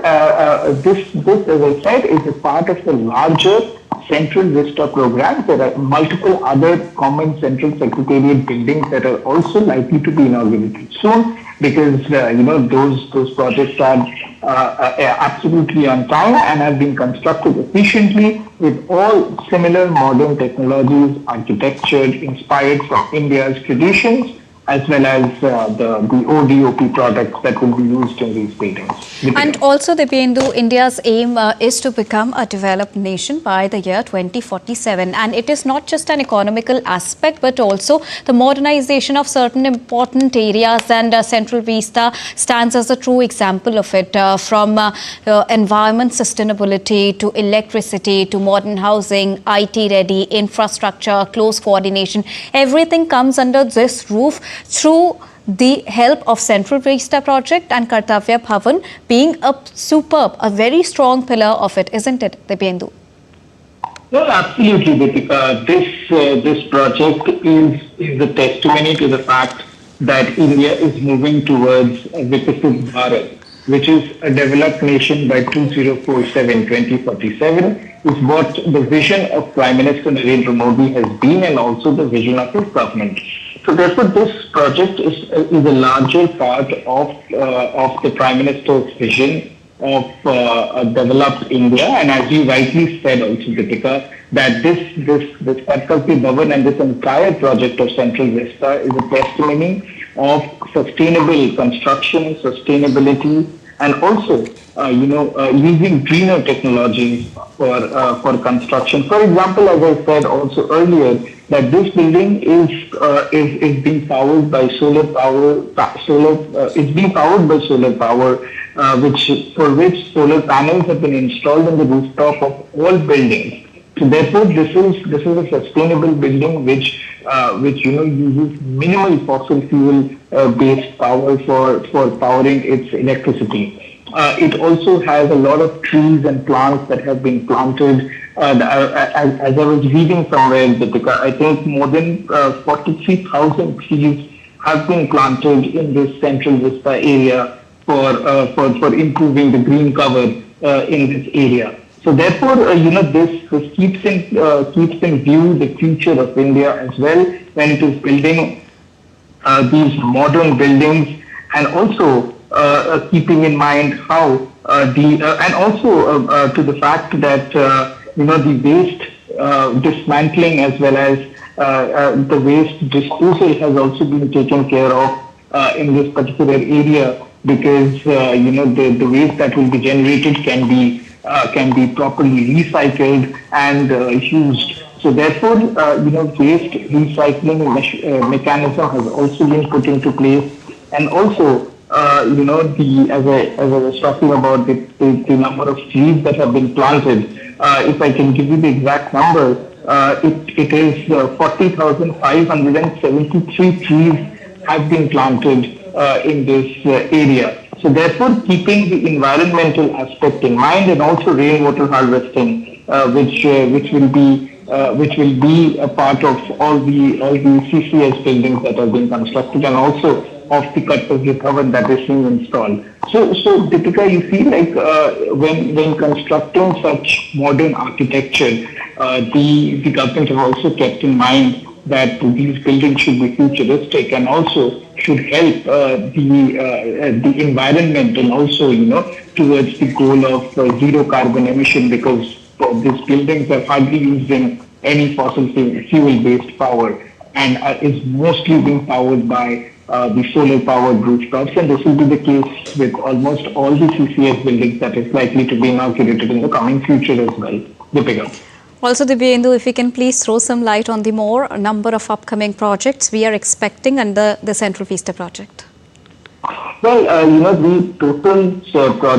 this, as I said, is a part of the larger Central Vista program. There are multiple other common Central Secretariat buildings that are also likely to be inaugurated soon, because those projects are absolutely on time and have been constructed efficiently with all similar modern technologies, architecture inspired from India's traditions, as well as the ODOP products that will be used in these buildings. And also, Dibyendu, India's aim is to become a developed nation by the year 2047. And it is not just an economical aspect, but also the modernization of certain important areas. And Central Vista stands as a true example of it, from environment sustainability to electricity to modern housing, IT-ready infrastructure, close coordination. Everything comes under this roof through the help of Central Vista project and Kartavya Bhavan being a very strong pillar of it, isn't it, Dibyendu? Well, absolutely, Deepika. This project is a testimony to the fact that India is moving towards Prasar Bharati, which is a developed nation by 2047, is what the vision of Prime Minister Narendra Modi has been, and also the vision of his government. So therefore, this project is a larger part of the Prime Minister's vision of a developed India. And as you rightly said also, Deepika, that this Kartvya Bhavan and this entire project of Central Vista is a testimony of sustainable construction, sustainability, and also using greener technologies for construction. For example, as I said also earlier, that this building is being powered by solar power. It's being powered by solar power, for which solar panels have been installed on the rooftop of all buildings. So therefore, this is a sustainable building which uses minimal fossil fuel based power for powering its electricity. It also has a lot of trees and plants that have been planted. As I was reading somewhere, Deepika, I think more than 43,000 trees have been planted in this Central Vista area for improving the green cover in this area. So therefore, this keeps in view the future of India as well when it is building these modern buildings, and also keeping in mind how and also to the fact that the waste dismantling as well as the waste disposal has also been taken care of in this particular area, because the waste that will be generated can be properly recycled and used. So therefore, waste recycling mechanism has also been put into place, and also as I was talking about the number of trees that have been planted. If I can give you the exact number, it is 40,573 trees have been planted in this area. So therefore, keeping the environmental aspect in mind, and also rainwater harvesting, which will be a part of all the CCS buildings that have been constructed, and also of the Kartavya Bhavan that is being installed. So Deepika, you see, like when constructing such modern architecture, the government have also kept in mind that these buildings should be futuristic and also should help the environment, and also towards the goal of zero carbon emission, because these buildings are hardly using any fossil fuel based power and is mostly being powered by the solar powered rooftops, and this will be the case with almost all the CCS buildings that is likely to be inaugurated in the coming future as well. Deepika. Also, Divyendu, if you can please throw some light on the number of upcoming projects we are expecting under the Central Vista project. Well, the total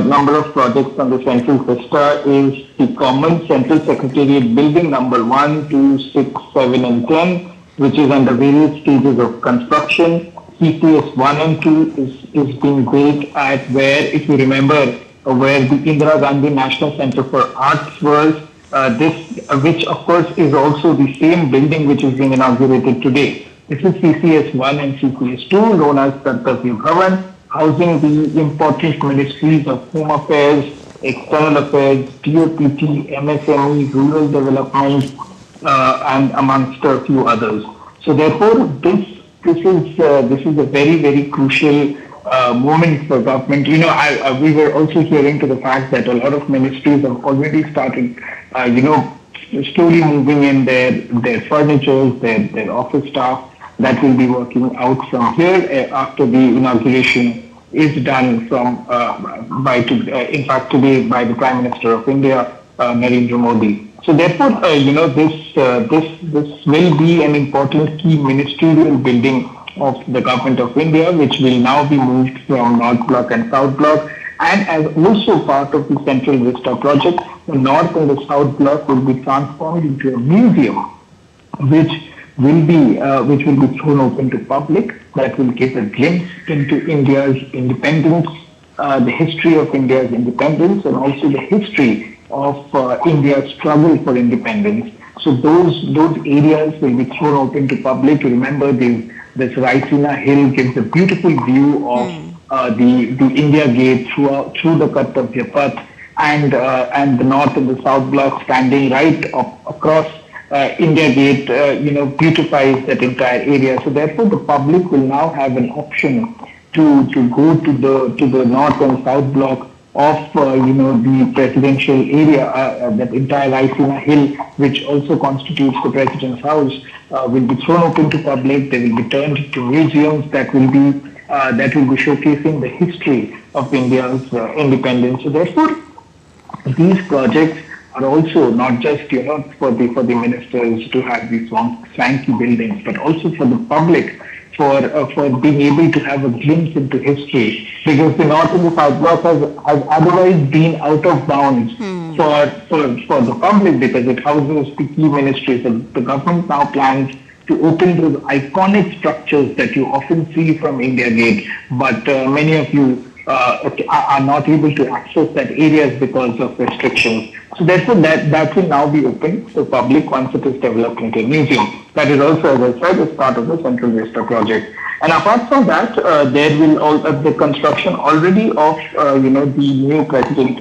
number of projects on the Central Vista is the common Central Secretariat building number 1, 2, 6, 7 and 10, which is under various stages of construction. CCS 1 and 2 is being built at where, if you remember, where the Indira Gandhi National Center for Arts was, which of course is also the same building which is being inaugurated today. This is CCS 1 and CCS 2, known as Kartavya Bhavan, housing the important ministries of Home Affairs, External Affairs, DOPT, MSME, Rural Development, and amongst a few others. So therefore, this is a very, very crucial moment for government. We were also hearing to the fact that a lot of ministries have already started, slowly moving in their furniture, their office staff that will be working out from here after the inauguration is done in fact today by the Prime Minister of India, Narendra Modi. So therefore, this will be an important key ministerial building of the government of India, which will now be moved from North Block and South Block. And as also part of the Central Vista project, the North and the South Block will be transformed into a museum, which will be thrown open to public, that will give a glimpse into India's independence, the history of India's independence, and also the history of India's struggle for independence. So those areas will be thrown open to public. Remember, this Raisina Hill gives a beautiful view of the India Gate through the Kartavya Path, and the North and the South Block standing right across India Gate, beautifies that entire area. So therefore, the public will now have an option to go to the north and south block of the presidential area, that entire Raisina Hill, which also constitutes the president's house, will be thrown open to public. They will be turned to museums that will be showcasing the history of India's independence. So therefore, these projects are also not just for the ministers to have these swanky buildings, but also for the public, for being able to have a glimpse into history, because the North and the South Block has otherwise been out of bounds for the public, because it houses the key ministries. And the government now plans to open those iconic structures that you often see from India Gate, but many of you are not able to access that areas because of restrictions. So therefore, that will now be open to the public once it is developed into a museum. That is also, as I said, as part of the Central Vista project. And apart from that, there will the construction already of the new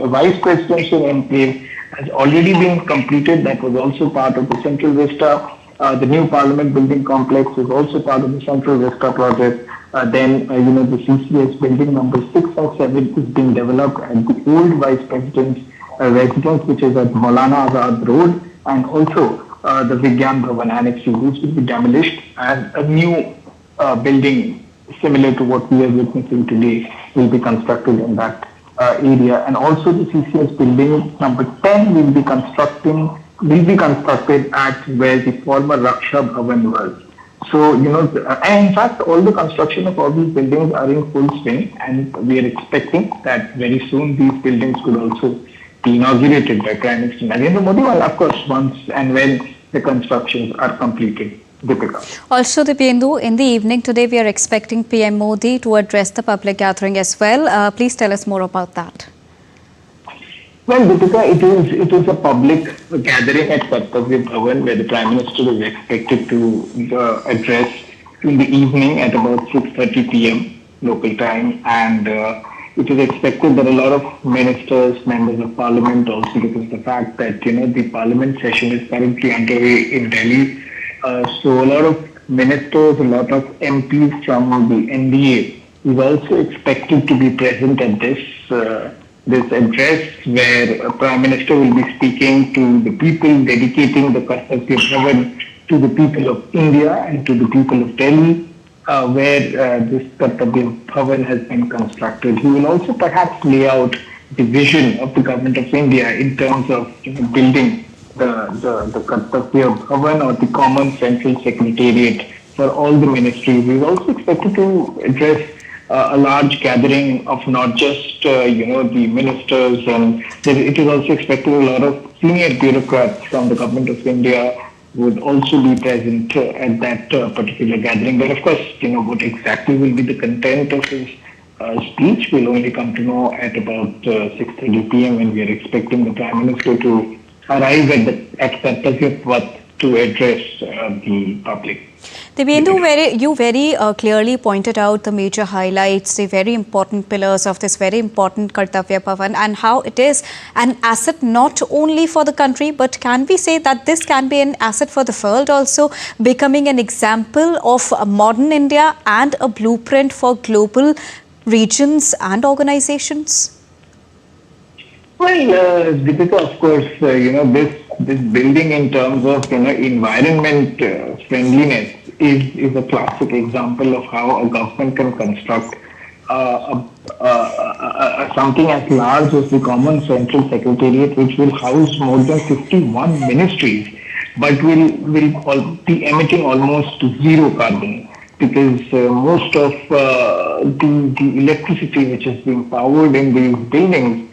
vice presidential enclave has already been completed. That was also part of the Central Vista. The new Parliament building complex is also part of the Central Vista project. Then the CCS building number 6 and 7 is being developed at the old vice president's residence, which is at Maulana Azad Road, and also the Vigyan Bhavan Annex which will be demolished, and a new building similar to what we are witnessing today will be constructed in that area. And also the CCS building number 10 will be constructed at where the former Raksha Bhavan was. So, and in fact, all the construction of all these buildings are in full swing, and we are expecting that very soon these buildings could also be inaugurated by Prime Minister Narendra Modi, well, of course, once and when the constructions are completed. Deepika. Also, Dipendu, in the evening today, we are expecting PM Modi to address the public gathering as well. Please tell us more about that. Well, Deepika, it is a public gathering at Kartavya Bhavan where the Prime Minister is expected to address in the evening at about 6:30 p.m. local time, and it is expected that a lot of ministers, members of Parliament, also because of the fact that the Parliament session is currently underway in Delhi, so a lot of ministers, a lot of MPs from the NDA is also expected to be present at this address, where Prime Minister will be speaking to the people, dedicating the Kartavya Bhavan to the people of India and to the people of Delhi, where this Kartavya Bhavan has been constructed. He will also perhaps lay out the vision of the government of India in terms of building the Kartavya Bhavan, or the Common Central Secretariat for all the ministries. He is also expected to address a large gathering of not just the ministers, and it is also expected a lot of senior bureaucrats from the government of India would also be present at that particular gathering. But of course, what exactly will be the content of his speech will only come to know at about 6:30 p.m. when we are expecting the Prime Minister to arrive at Kartavya Bhavan to address the public. Dipendu, you very clearly pointed out the major highlights, the very important pillars of this very important Kartavya Bhavan, and how it is an asset not only for the country, but can we say that this can be an asset for the world also, becoming an example of a modern India and a blueprint for global regions and organizations? Well, Deepika, of course, this building in terms of environment friendliness is a classic example of how a government can construct something as large as the Common Central Secretariat, which will house more than 51 ministries, but will be emitting almost zero carbon, because most of the electricity which is being powered in these buildings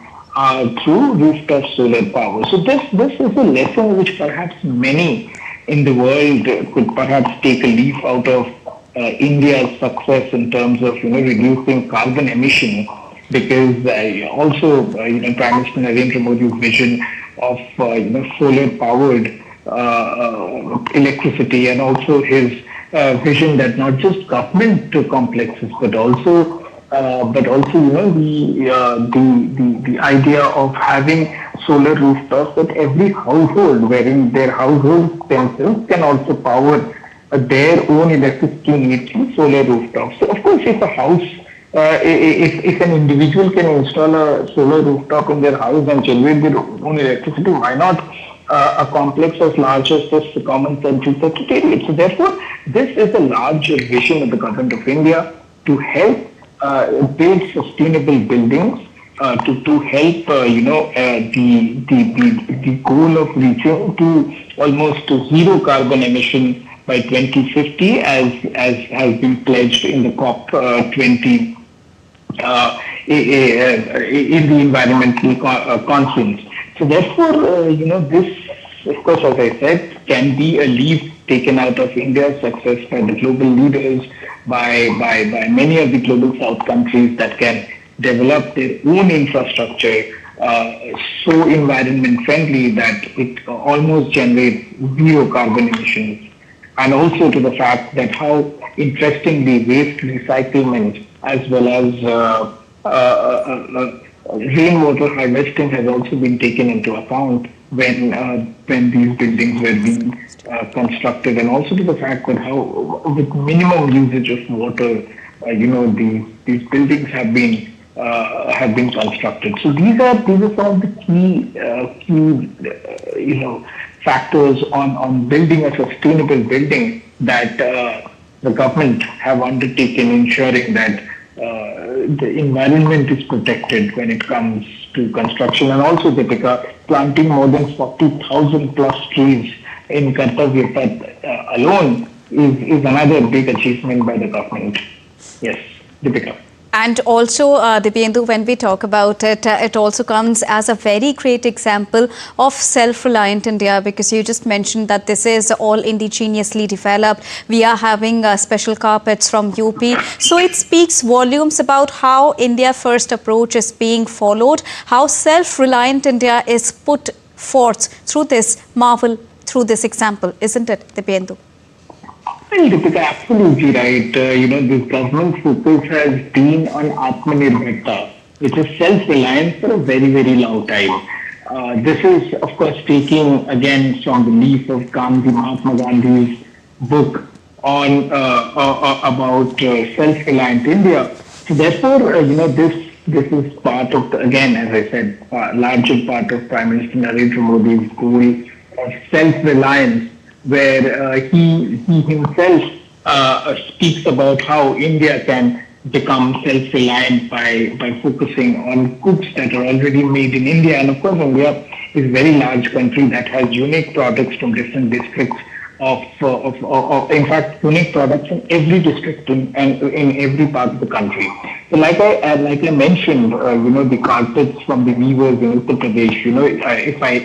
through rooftop solar power. So this is a lesson which perhaps many in the world could perhaps take a leaf out of India's success in terms of reducing carbon emission, because also Prime Minister Narendra Modi's vision of solar powered electricity, and also his vision that not just government complexes but also the idea of having solar rooftops, that every household wherein their household themselves can also power their own electricity needs through solar rooftops. So of course, if a house, if an individual can install a solar rooftop in their house and generate their own electricity, why not a complex as large as this common central secretariat? So therefore, this is a large vision of the government of India to help build sustainable buildings, to help the goal of reaching to almost zero carbon emission by 2050, as has been pledged in the COP 20 in the environmental conference. So therefore, this, of course, as I said, can be a leaf taken out of India's success by the global leaders, by many of the global South countries that can develop their own infrastructure so environment friendly that it almost generates zero carbon emissions. And also to the fact that how interestingly waste recyclement as well as rainwater harvesting has also been taken into account when these buildings were being constructed, and also to the fact that how with minimum usage of water, these buildings have been constructed. So these are some of the key factors on building a sustainable building that the government have undertaken, ensuring that the environment is protected when it comes to construction. And also, Deepika, planting more than 40,000 plus trees in Kartavya alone is another big achievement by the government. Yes, Deepika. And also, Dipyendu, when we talk about it, it also comes as a very great example of self-reliant India, because you just mentioned that this is all indigenously developed. We are having special carpets from UP. So it speaks volumes about how India First approach is being followed, how self-reliant India is put forth through this marvel, through this example, isn't it, Dipyendu? Well, Deepika, absolutely right. This government focus has been on Atmanirbharta, which is self-reliance for a very, very long time. This is, of course, taking again from the leaf of Gandhi, Mahatma Gandhi's book on about self-reliant India. So therefore, this is part of the, again, as I said, larger part of Prime Minister Narendra Modi's goal of self-reliance, where he himself speaks about how India can become self-reliant by focusing on goods that are already made in India. And of course, India is a very large country that has unique products from different districts in fact, unique products in every district and in every part of the country. So like I mentioned, the carpets from the weavers in Uttar Pradesh,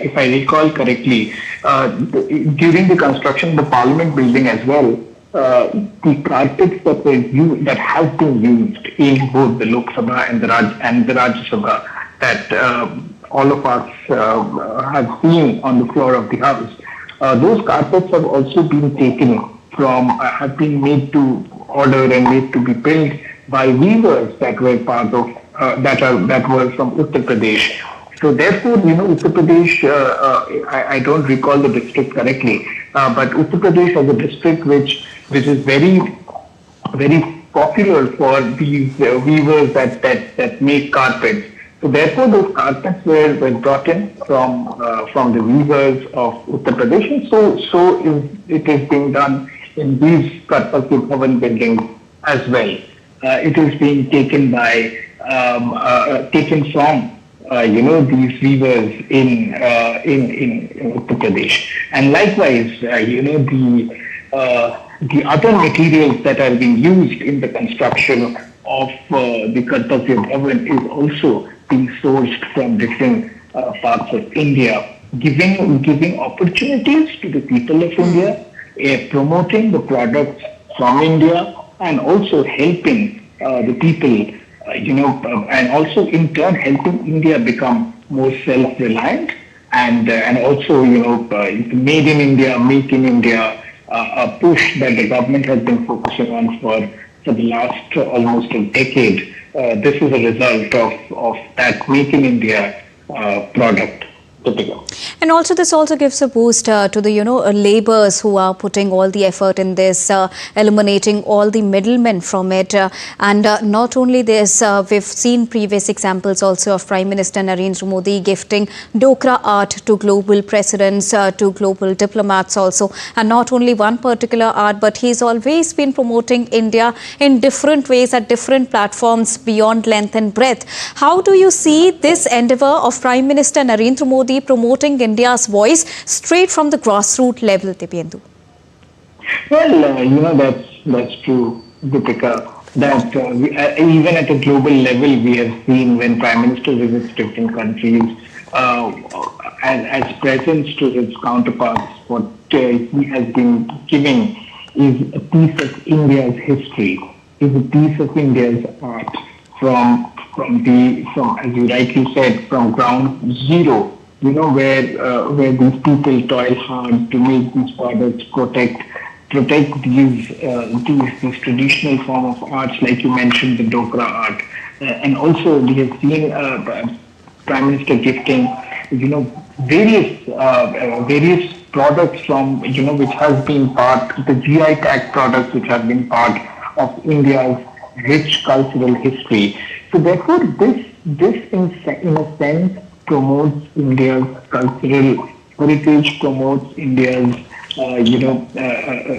if I recall correctly, during the construction of the Parliament building as well, the carpets that have been used in both the Lok Sabha and the Rajya Sabha that all of us have seen on the floor of the house. Those carpets have also been taken from, have been made to order and made to be built by weavers that were part of, that were from Uttar Pradesh. So therefore, Uttar Pradesh, I don't recall the district correctly, but Uttar Pradesh has a district which is very, very popular for these weavers that make carpets. So therefore, those carpets were brought in from the weavers of Uttar Pradesh, and so it is being done in these Kartvya Bhavan buildings as well. It is being taken from these weavers in Uttar Pradesh, and likewise, the other materials that are being used in the construction of the Kartavya Bhavan is also being sourced from different parts of India, giving opportunities to the people of India, promoting the products from India, and also helping the people, and also in turn helping India become more self-reliant, and also made in India, make in India, a push that the government has been focusing on for the last almost a decade. This is a result of that Make in India product. And also this also gives a boost to the, laborers who are putting all the effort in this, eliminating all the middlemen from it. And not only this, we've seen previous examples also of Prime Minister Narendra Modi gifting Dokra art to global presidents, to global diplomats also. And not only one particular art, but he's always been promoting India in different ways at different platforms beyond length and breadth. How do you see this endeavor of Prime Minister Narendra Modi promoting India's voice straight from the grassroots level, Dibyendu? Well, that's true, Deepika. That even at a global level, we have seen when Prime Minister visits different countries, as presents to his counterparts, what he has been giving is a piece of India's history, is a piece of India's art from as you rightly said, from ground zero. Where these people toil hard to make these products, protect these traditional form of arts, like you mentioned, the Dokra art, and also we have seen Prime Minister gifting, various products from which has been part the GI tag products which have been part of India's rich cultural history. So therefore, this in a sense promotes India's cultural heritage, promotes India's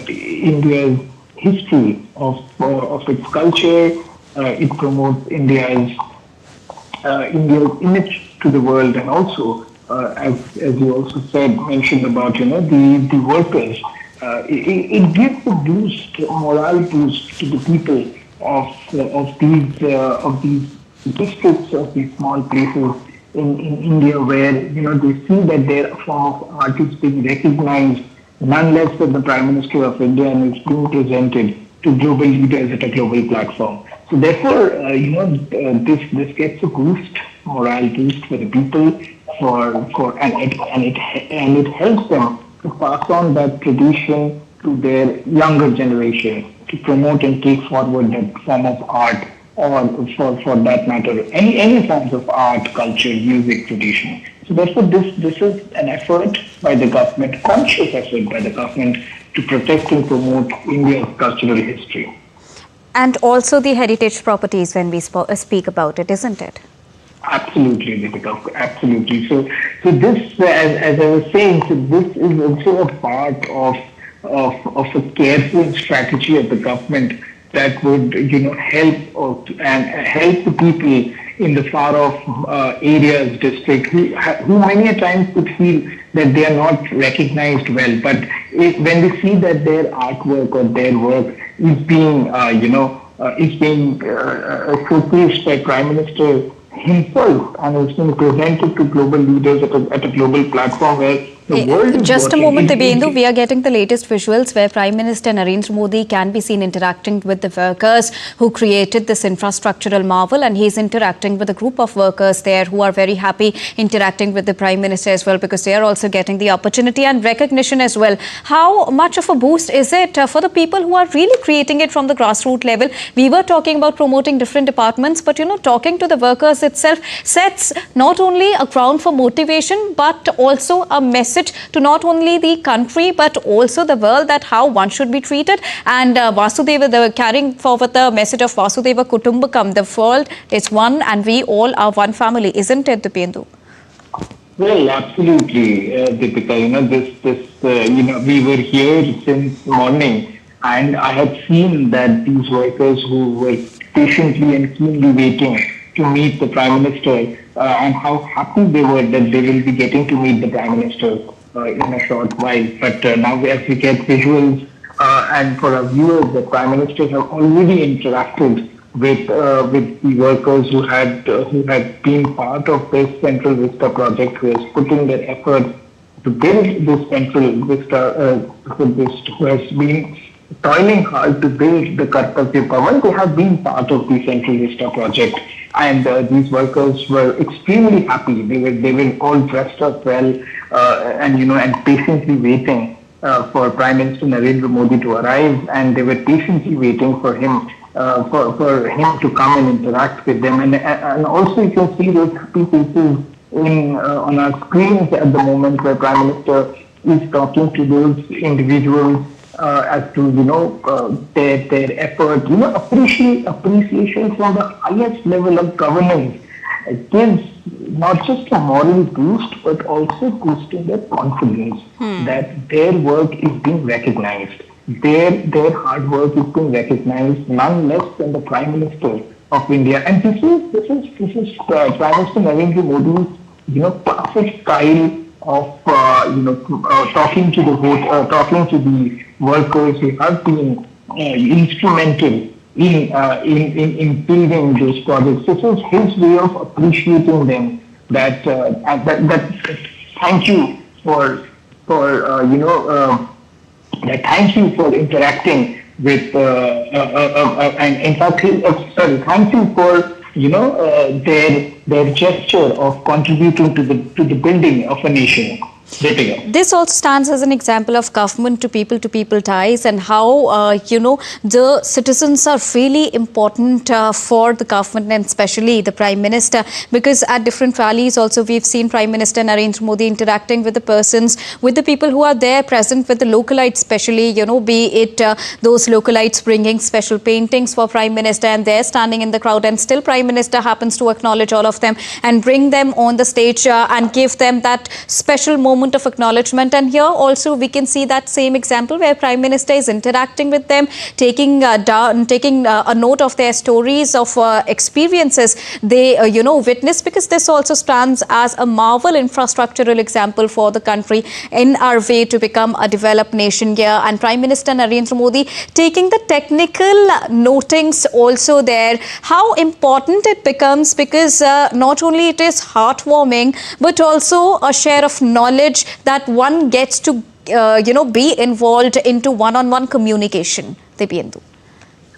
India's history of its culture. It promotes India's image to the world, and also as you also mentioned about the workers. It gives a boost, a morale boost to the people of these districts, of these small places in India, where they see that their form of art is being recognized, none less than the Prime Minister of India, and is being presented to global leaders at a global platform. So therefore, this gets a boost, morale boost for the people, and it helps them to pass on that tradition to their younger generation, to promote and take forward that form of art, or for that matter, any forms of art, culture, music, tradition. So therefore, this is an effort by the government, conscious effort by the government, to protect and promote India's cultural history. And also the heritage properties when we speak about it, isn't it? Absolutely, Deepika, absolutely. So this, as I was saying, so this is also a part of a careful strategy of the government that would, help the people in the far off areas, district, who many a times could feel that they are not recognized well. But when they see that their artwork or their work is being, showcased by Prime Minister himself, and it's been presented to global leaders at a global platform where the world is just watching. A moment, Dibyendu. We are getting the latest visuals where Prime Minister Narendra Modi can be seen interacting with the workers who created this infrastructural marvel, and he's interacting with a group of workers there who are very happy, interacting with the Prime Minister as well, because they are also getting the opportunity and recognition as well. How much of a boost is it for the people who are really creating it from the grassroots level? We were talking about promoting different departments, but talking to the workers itself sets not only a ground for motivation, but also a message to not only the country but also the world, that how one should be treated. And Vasudeva, they were carrying forward the message of Vasudeva Kutumbakam, the world is one and we all are one family, isn't it, Dibyendu? Well, absolutely, Deepika. We were here since morning, and I had seen that these workers who were patiently and keenly waiting to meet the Prime Minister, and how happy they were that they will be getting to meet the Prime Minister in a short while. But now as we get visuals, and for our viewers, the Prime Minister have already interacted with the workers who had been part of this Central Vista project, who has put in their effort to build this Central Vista, who has been toiling hard to build the Kartvya Bhavan. They have been part of the Central Vista project, and these workers were extremely happy. They were all dressed up well, and patiently waiting for Prime Minister Narendra Modi to arrive, and they were patiently waiting for him for him to come and interact with them, and also you can see those happy faces on our screens at the moment, where Prime Minister is talking to those individuals as to their effort, appreciation from the highest level of governance. It gives not just a moral boost, but also boosting their confidence that their work is being recognized. Their hard work is being recognized, none less than the Prime Minister of India. And this is Prime Minister Narendra Modi's perfect style of talking to the talking to the workers who have been instrumental in building those projects. This is his way of appreciating them. That thank you for thank you for interacting with and in fact thank you for their gesture of contributing to the building of a nation. This also stands as an example of government to people ties, and how the citizens are really important for the government, and especially the Prime Minister, because at different rallies also we've seen Prime Minister Narendra Modi interacting with the persons, with the people who are there present, with the localites especially, be it those localites bringing special paintings for Prime Minister, and they're standing in the crowd, and still Prime Minister happens to acknowledge all of them and bring them on the stage and give them that special moment of acknowledgement. And here also we can see that same example where Prime Minister is interacting with them, taking a note of their stories of experiences they witness, because this also stands as a marvel infrastructural example for the country in our way to become a developed nation here. And Prime Minister Narendra Modi taking the technical notings also there, how important it becomes, because not only it is heartwarming, but also a share of knowledge that one gets to be involved into one-on-one communication. Debyendu.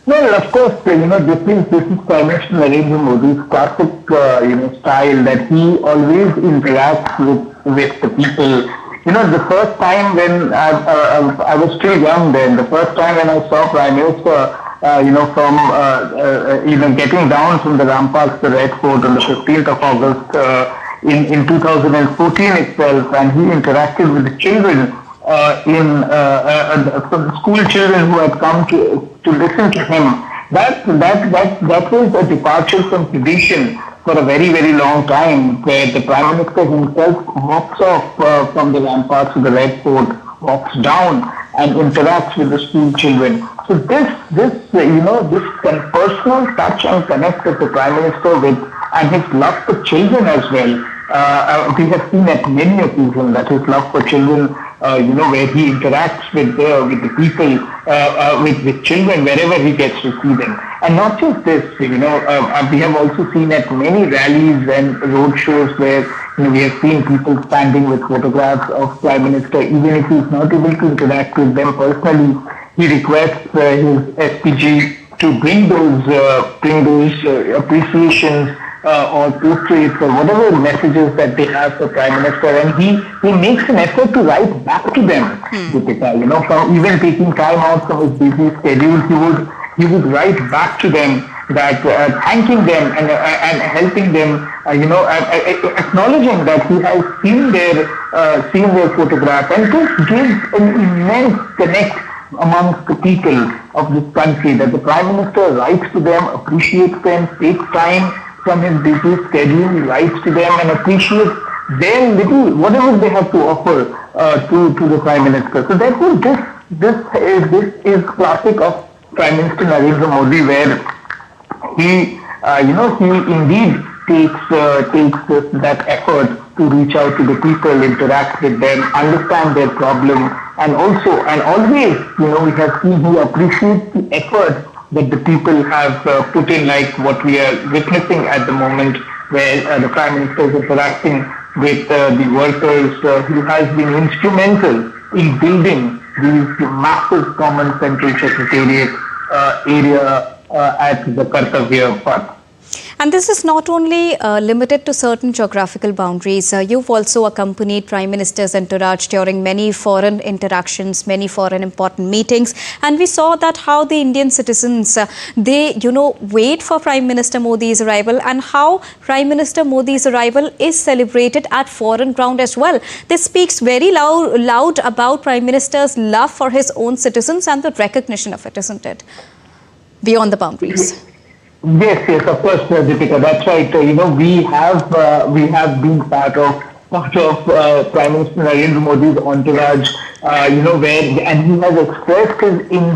Well, of course, this is Prime Minister Narendra Modi's classic style, that he always interacts with the people. The first time when I was still young then, the first time when I saw Prime Minister from getting down from the ramparts, the Red Fort on the 15th of August in 2014 itself, and he interacted with the children some school children who had come to listen to him. That was a departure from tradition for a very, very long time, where the Prime Minister himself walks off from the ramparts of the Red Fort, walks down and interacts with the school children. So this personal touch and connect that the Prime Minister with, and his love for children as well. We have seen at many occasions that his love for children, where he interacts with the people, with children wherever he gets to see them. And not just this, we have also seen at many rallies and road shows where we have seen people standing with photographs of Prime Minister, even if he's not able to interact with them personally. He requests his SPG to bring those appreciations or portraits or whatever messages that they have for Prime Minister, and he makes an effort to write back to them. From even taking time out from his busy schedule, he would write back to them that thanking them and helping them, acknowledging that he has seen their photograph, and this gives an immense connect amongst the people of this country, that the Prime Minister writes to them, appreciates them, takes time from his busy schedule, writes to them and appreciates their little, whatever they have to offer to the Prime Minister. So therefore this is classic of Prime Minister Narendra Modi, where he indeed takes that effort to reach out to the people, interact with them, understand their problem, and always, we have seen he appreciates the effort that the people have put in, like what we are witnessing at the moment, where the Prime Minister is interacting with the workers who has been instrumental in building these massive common central secretariat area at the Kartavya Bhavan. And this is not only limited to certain geographical boundaries. You've also accompanied Prime Minister's entourage during many foreign interactions, many foreign important meetings. And we saw that how the Indian citizens, they, wait for Prime Minister Modi's arrival, and how Prime Minister Modi's arrival is celebrated at foreign ground as well. This speaks very loud about Prime Minister's love for his own citizens and the recognition of it, isn't it? Beyond the boundaries. Yes, of course, Deepika. That's right. We have been part of Prime Minister Narendra Modi's entourage. And he has expressed his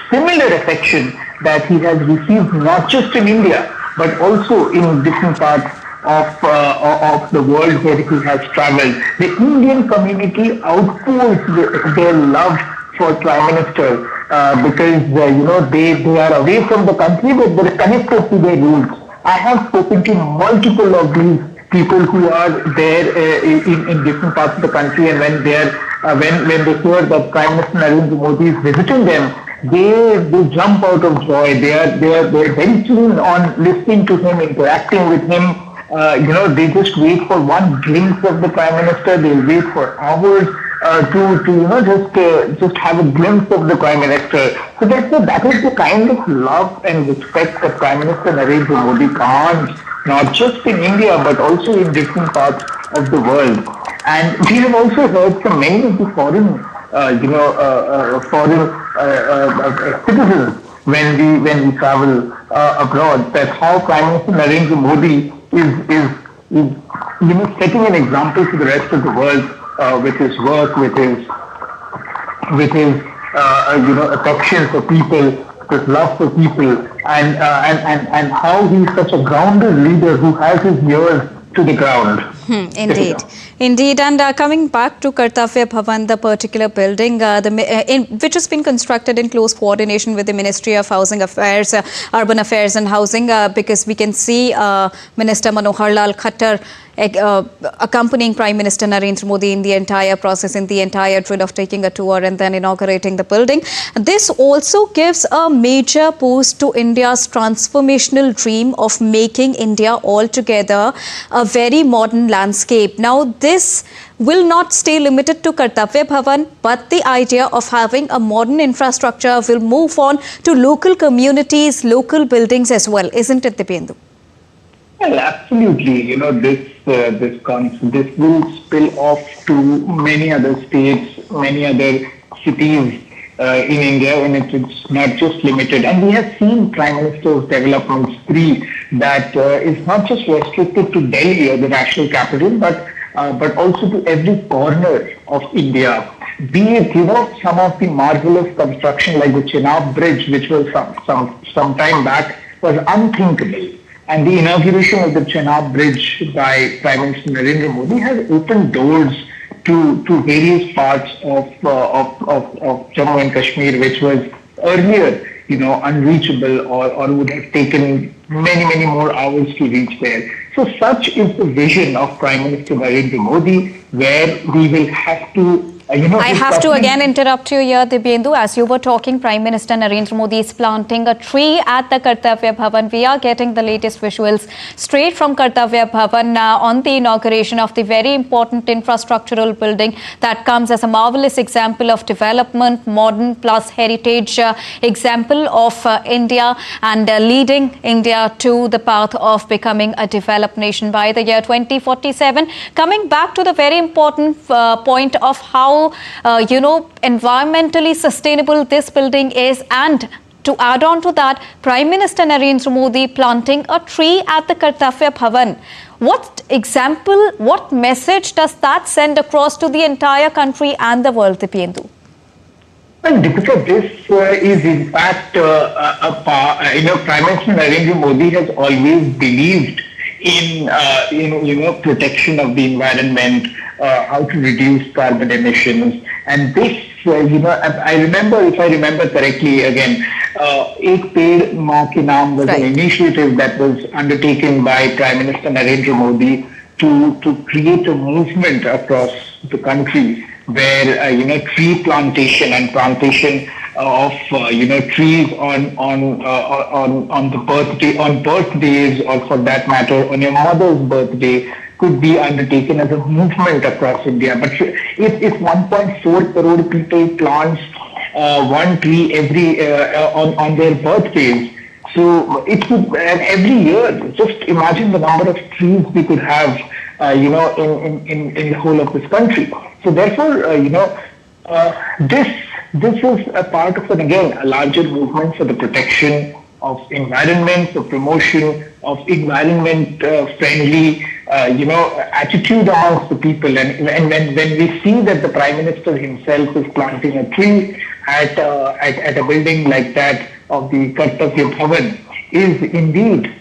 similar affection that he has received not just in India but also in different parts of the world where he has traveled. The Indian community outpours their love for Prime Minister because they are away from the country but they are connected to their roots. I have spoken to multiple of these people who are there in different parts of the country, and when they hear that Prime Minister Narendra Modi is visiting them, they jump out of joy. They are very keen on listening to him, interacting with him. They just wait for one glimpse of the Prime Minister. They wait for hours to just have a glimpse of the Prime Minister. So that is the kind of love and respect that Prime Minister Narendra Modi commands, not just in India but also in different parts of the world. And we have also heard from many of the foreign citizens when we travel abroad that how Prime Minister Narendra Modi is setting an example to the rest of the world with his work, with his affection for people, his love for people, and how he's such a grounded leader who has his ears to the ground. Indeed. And coming back to Kartvya Bhavan, the particular building which has been constructed in close coordination with the Ministry of Housing Affairs, Urban Affairs and Housing, because we can see Minister Manohar Lal Khattar accompanying Prime Minister Narendra Modi in the entire process, in the entire drill of taking a tour and then inaugurating the building. This also gives a major boost to India's transformational dream of making India altogether a very modern landscape. Now, this will not stay limited to Kartvya Bhavan, but the idea of having a modern infrastructure will move on to local communities, local buildings as well, isn't it, Dipyendu? Well, absolutely. This will spill off to many other states, many other cities in India, and it's not just limited. And we have seen Prime Minister's development spree that is not just restricted to Delhi or the national capital, but also to every corner of India. Be it, some of the marvelous construction like the Chenab Bridge, which was some time back, was unthinkable. And the inauguration of the Chenab Bridge by Prime Minister Narendra Modi has opened doors to various parts of Jammu and Kashmir, which was earlier, unreachable or would have taken many more hours to reach there. So such is the vision of Prime Minister Narendra Modi, where we will have to I have to again interrupt you here, Dipyendu. As you were talking, Prime Minister Narendra Modi is planting a tree at the Kartavya Bhavan. We are getting the latest visuals straight from Kartavya Bhavan on the inauguration of the very important infrastructural building that comes as a marvelous example of development, modern plus heritage example of India and leading India to the path of becoming a developed nation by the year 2047. Coming back to the very important point of how environmentally sustainable this building is, and to add on to that, Prime Minister Narendra Modi planting a tree at the Kartavya Bhavan. What example, what message does that send across to the entire country and the world, Dipyendu? Well, Deepika, this is in fact Prime Minister Narendra Modi has always believed in protection of the environment, how to reduce carbon emissions, and this I remember, if I remember correctly, again, Ek Ped Maa Ke Naam was an initiative that was undertaken by Prime Minister Narendra Modi to create a movement across the country where tree plantation and plantation trees on the birthdays, or for that matter on your mother's birthday, could be undertaken as a movement across India. But if 1.4 crore people plants one tree on their birthdays, so it could, and every year, just imagine the number of trees we could have, in the whole of this country. So therefore, this is a part of a larger movement for the protection of environment, for promotion of environment-friendly, attitude amongst the people. And when we see that the Prime Minister himself is planting a tree at a building like that of the Kartvya Bhavan, is indeed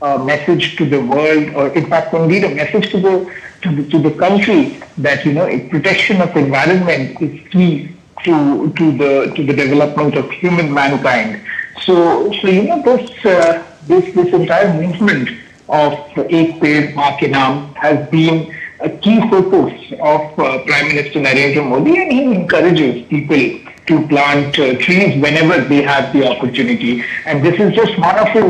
a message to the world, or in fact, indeed a message to the country that protection of environment is key to the development of human mankind. So this entire movement of Ek Ped Maa Ke Naam has been a key focus of Prime Minister Narendra Modi, and he encourages people to plant trees whenever they have the opportunity. And this is just one of his,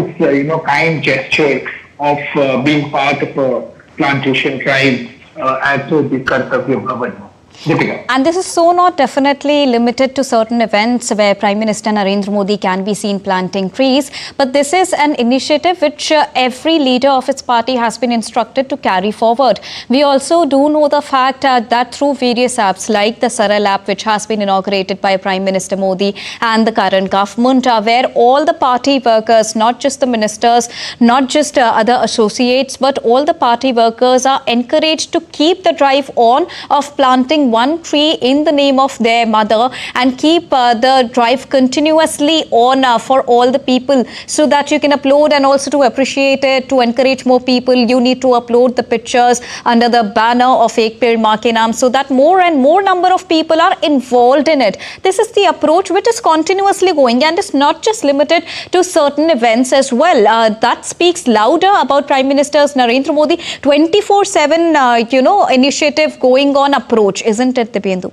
kind gesture of being part of a plantation drive at the Kartavya Bhavan. Deepika. And this is so not definitely limited to certain events where Prime Minister Narendra Modi can be seen planting trees, but this is an initiative which every leader of its party has been instructed to carry forward. We also do know the fact that through various apps like the Saral app, which has been inaugurated by Prime Minister Modi and the current government, where all the party workers, not just the ministers, not just other associates, but all the party workers are encouraged to keep the drive on of planting one tree in the name of their mother, and keep the drive continuously on for all the people, so that you can upload, and also to appreciate it, to encourage more people, you need to upload the pictures under the banner of Ek Ped Maa Ke Naam, so that more and more number of people are involved in it. This is the approach which is continuously going, and it's not just limited to certain events as well. That speaks louder about Prime Minister Narendra Modi 24/7 initiative going on approach, isn't it, Dibyendu?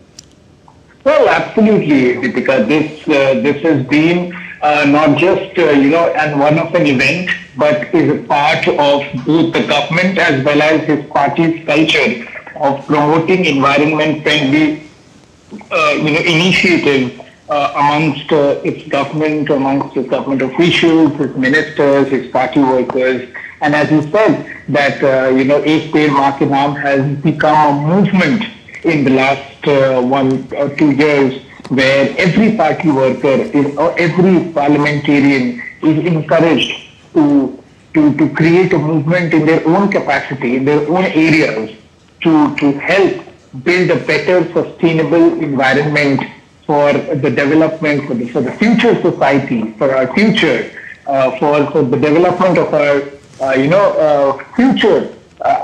Well, absolutely, Deepika. This has been not just and one of an event, but is a part of both the government as well as his party's culture of promoting environment-friendly initiatives amongst its government officials, its ministers, its party workers. And as you said, that Ek Ped Maa Ke Naam has become a movement in the last 1 or 2 years, where every party worker or every parliamentarian is encouraged to create a movement in their own capacity, in their own areas, to help build a better sustainable environment for the development, for the future society, for our future, for the development of our future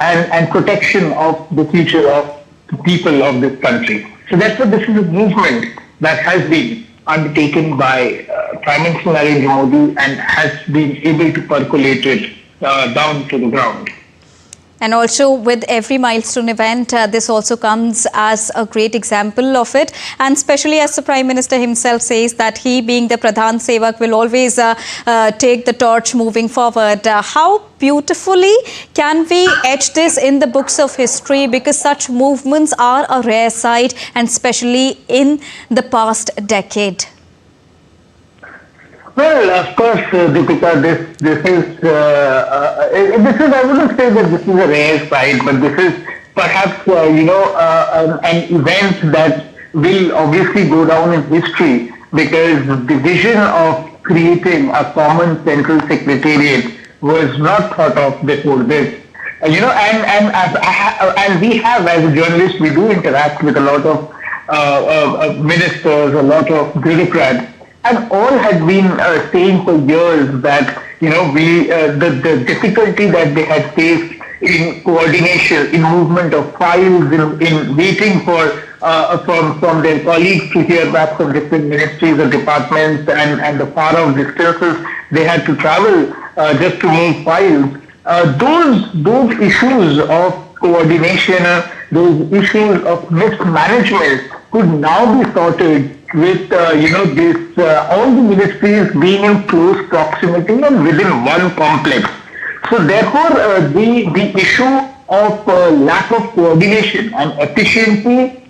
and protection of the future of the people of this country. So that's what this is a movement that has been undertaken by Prime Minister Narendra Modi and has been able to percolate it down to the ground. And also with every milestone event, this also comes as a great example of it. And especially as the Prime Minister himself says that he, being the Pradhan Sevak, will always take the torch moving forward. How beautifully can we etch this in the books of history? Because such movements are a rare sight, and especially in the past decade. Well, of course, Deepika, this is I wouldn't say that this is a rare sight, but this is perhaps an event that will obviously go down in history, because the vision of creating a common central secretariat was not thought of before this. And we have, as a journalist, we do interact with a lot of ministers, a lot of bureaucrats. And all had been saying for years that the difficulty that they had faced in coordination, in movement of files, in waiting for from their colleagues to hear back from different ministries or departments, and the far off distances they had to travel just to move files. Those issues of coordination, those issues of mismanagement could now be sorted with all the ministries being in close proximity and within one complex. So therefore, the issue of lack of coordination and efficiency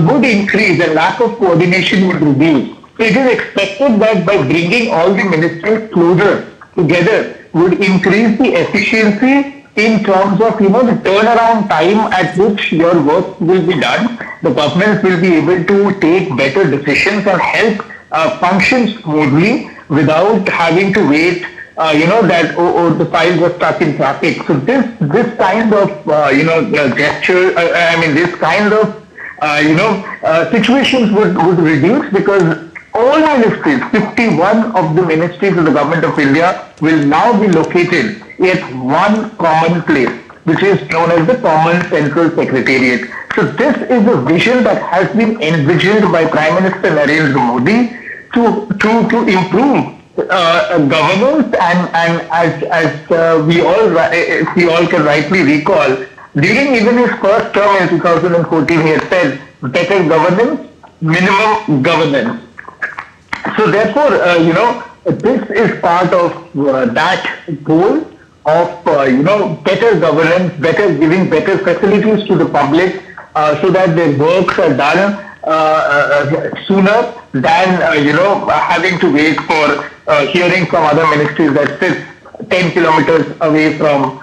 would increase, and lack of coordination would reduce. It is expected that by bringing all the ministries closer together would increase the efficiency in terms of the turnaround time at which your work will be done. The governments will be able to take better decisions and help function smoothly without having to wait that the files were stuck in traffic. So this kind of gesture, this kind of situations would reduce, because all ministries, 51 of the ministries of the Government of India will now be located at one common place, which is known as the Common Central Secretariat. So this is a vision that has been envisioned by Prime Minister Narendra Modi to improve governance, and as we all can rightly recall, during even his first term in 2014, he had said, better governance, minimum governance. So therefore, this is part of that goal of better governance, giving better facilities to the public, so that their works are done sooner than having to wait for hearing from other ministries that sit 10 kilometers away from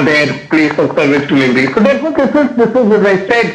their place of service delivery. So therefore, this is, as I said,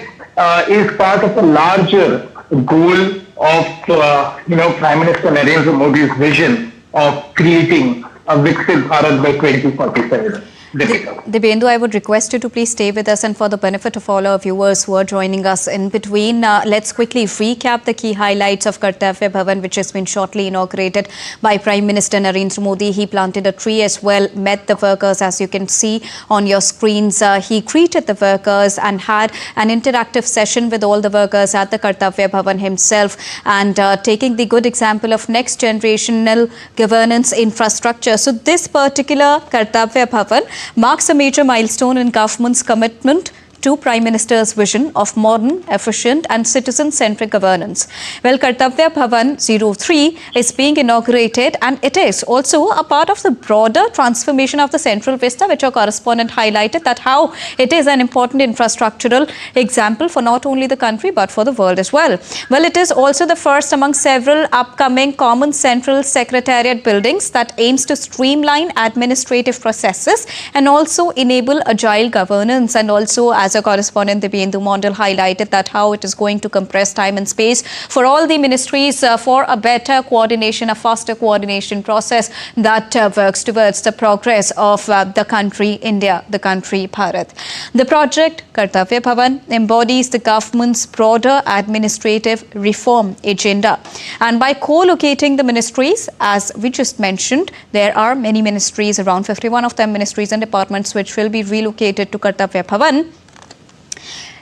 is part of a larger goal of Prime Minister Narendra Modi's vision of creating a Viksit Bharat by 2047. Dibyendu, I would request you to please stay with us, and for the benefit of all our viewers who are joining us in between, let's quickly recap the key highlights of Kartavya Bhavan, which has been shortly inaugurated by Prime Minister Narendra Modi. He planted a tree as well, met the workers, as you can see on your screens. He greeted the workers and had an interactive session with all the workers at the Kartavya Bhavan himself, and taking the good example of next generational governance infrastructure. So this particular Kartavya Bhavan marks a major milestone in government's commitment to Prime Minister's vision of modern, efficient and citizen-centric governance. Well, Kartavya Bhavan 03 is being inaugurated, and it is also a part of the broader transformation of the Central Vista, which our correspondent highlighted that how it is an important infrastructural example for not only the country but for the world as well. Well, it is also the first among several upcoming common central secretariat buildings that aims to streamline administrative processes and also enable agile governance, and also, as a correspondent Dibyendu Mondal highlighted, that how it is going to compress time and space for all the ministries for a better coordination, a faster coordination process that works towards the progress of the country India, the country Bharat. The project Kartavya Bhavan embodies the government's broader administrative reform agenda, and by co-locating the ministries, as we just mentioned, there are many ministries, around 51 of them ministries and departments, which will be relocated to Kartavya Bhavan.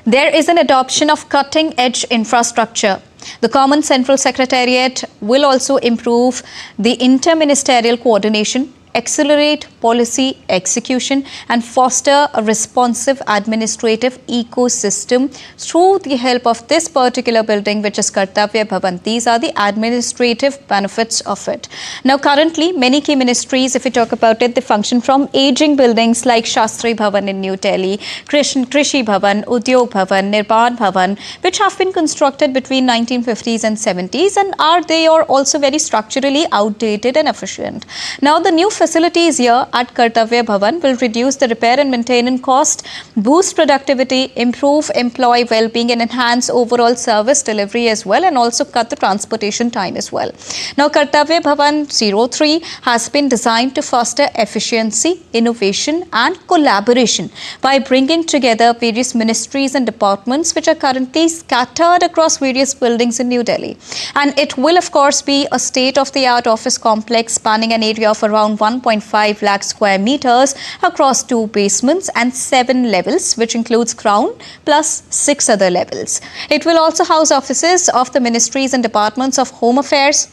There is an adoption of cutting-edge infrastructure. The Common Central Secretariat will also improve the inter-ministerial coordination, accelerate policy execution and foster a responsive administrative ecosystem through the help of this particular building, which is Kartavya Bhavan. These are the administrative benefits of it. Now, currently, many key ministries, if we talk about it, they function from aging buildings like Shastri Bhavan in New Delhi, Krishi Bhavan, Udyog Bhavan, Nirman Bhavan, which have been constructed between 1950s and 70s, and they are also very structurally outdated and efficient. Now, the new facilities here at Kartavya Bhavan will reduce the repair and maintenance cost, boost productivity, improve employee well-being and enhance overall service delivery as well, and also cut the transportation time as well. Now, Kartavya Bhavan 03 has been designed to foster efficiency, innovation and collaboration by bringing together various ministries and departments which are currently scattered across various buildings in New Delhi. And it will of course be a state-of-the-art office complex spanning an area of around 1.5 lakh square meters across 2 basements and 7 levels, which includes ground plus 6 other levels. It will also house offices of the ministries and departments of Home Affairs,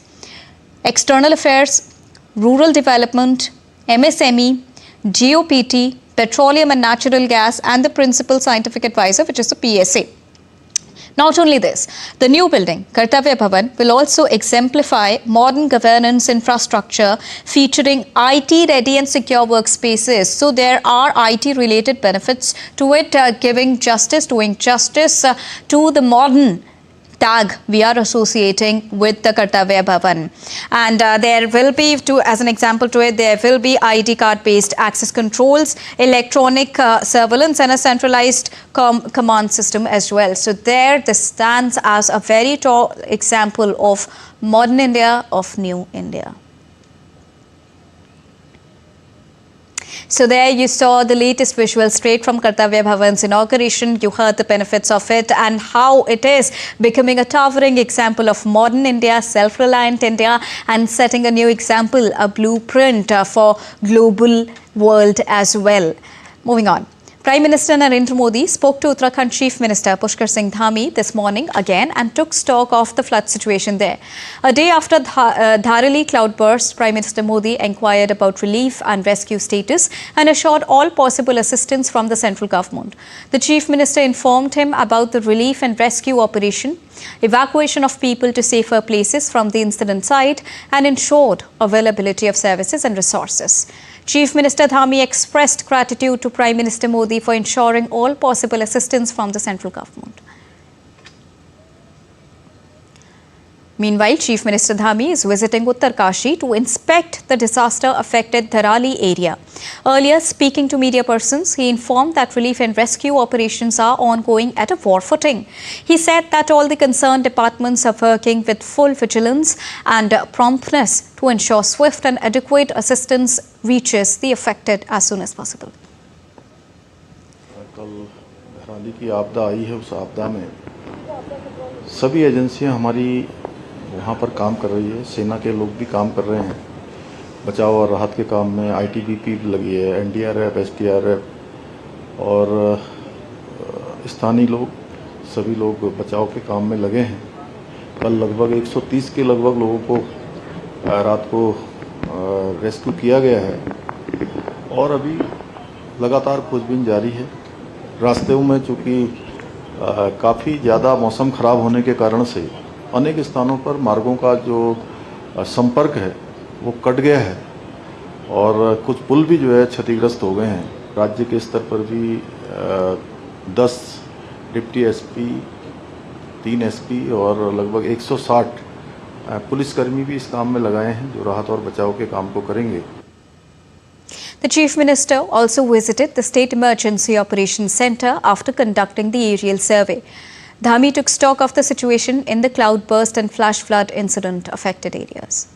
External Affairs, Rural Development, MSME, GOPT, Petroleum and Natural Gas, and the Principal Scientific Advisor, which is the PSA. Not only this, the new building, Kartvya Bhavan, will also exemplify modern governance infrastructure featuring IT-ready and secure workspaces. So there are IT-related benefits to it, doing justice to the modern tag we are associating with the Kartavya Bhavan. And there will be, as an example to it, there will be ID card based access controls, electronic surveillance and a centralized command system as well. So this stands as a very tall example of modern India, of new India. So there you saw the latest visual straight from Kartavya Bhavan's inauguration. You heard the benefits of it and how it is becoming a towering example of modern India, self-reliant India, and setting a new example, a blueprint for global world as well. Moving on. Prime Minister Narendra Modi spoke to Uttarakhand Chief Minister Pushkar Singh Dhami this morning again and took stock of the flood situation there. A day after Dharali cloudburst, Prime Minister Modi inquired about relief and rescue status and assured all possible assistance from the central government. The Chief Minister informed him about the relief and rescue operation, evacuation of people to safer places from the incident site, and ensured availability of services and resources. Chief Minister Dhami expressed gratitude to Prime Minister Modi for ensuring all possible assistance from the central government. Meanwhile, Chief Minister Dhami is visiting Uttarakhand to inspect the disaster-affected Dharali area. Earlier, speaking to media persons, he informed that relief and rescue operations are ongoing at a war footing. He said that all the concerned departments are working with full vigilance and promptness to ensure swift and adequate assistance reaches the affected as soon as possible. कल दराली की आपदा आई है, उस आपदा में सभी एजेंसियां हमारी वहाँ पर काम कर रही है, सेना के लोग भी काम कर रहे हैं, बचाव और राहत के काम में आईटीबीपी भी लगी है, एनडीआरएफ, एसडीआरएफ और स्थानीय लोग, सभी लोग बचाव के काम में लगे हैं। कल लगभग 130 के लगभग लोगों को रात को रेस्क्यू किया गया है और अभी लगातार खोजबीन जारी है। रास्ते में चूँकि काफ़ी ज़्यादा मौसम ख़राब होने के कारण से अनेक स्थानों पर मार्गों का जो संपर्क है वो कट गया है और कुछ पुल भी जो है क्षतिग्रस्त हो गए हैं। राज्य के स्तर पर भी 10 डिप्टी एसपी, 3 एसपी और लगभग 160 पुलिसकर्मी भी इस काम में लगाए हैं जो राहत और बचाव के काम को करेंगे। The Chief Minister also visited the State Emergency Operations Centre after conducting the aerial survey. Dhami took stock of the situation in the cloudburst and flash flood incident affected areas.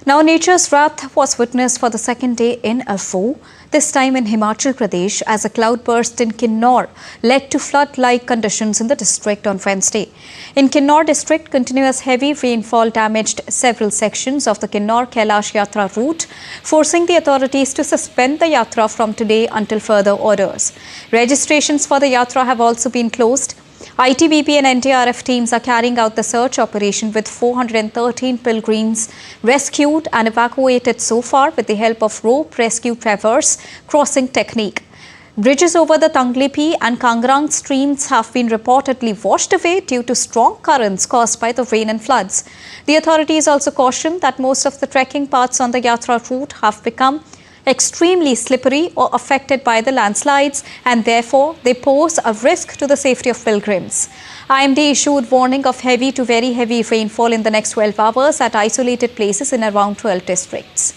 Now, nature's wrath was witnessed for the second day in a row, this time in Himachal Pradesh, as a cloudburst in Kinnaur led to flood-like conditions in the district on Wednesday. In Kinnaur district, continuous heavy rainfall damaged several sections of the Kinnaur-Kailash Yatra route, forcing the authorities to suspend the Yatra from today until further orders. Registrations for the Yatra have also been closed. ITBP and NDRF teams are carrying out the search operation with 413 pilgrims rescued and evacuated so far with the help of rope rescue traverse crossing technique. Bridges over the Tanglipi and Kangrang streams have been reportedly washed away due to strong currents caused by the rain and floods. The authorities also cautioned that most of the trekking paths on the Yatra route have become extremely slippery or affected by the landslides, and therefore they pose a risk to the safety of pilgrims. IMD issued warning of heavy to very heavy rainfall in the next 12 hours at isolated places in around 12 districts.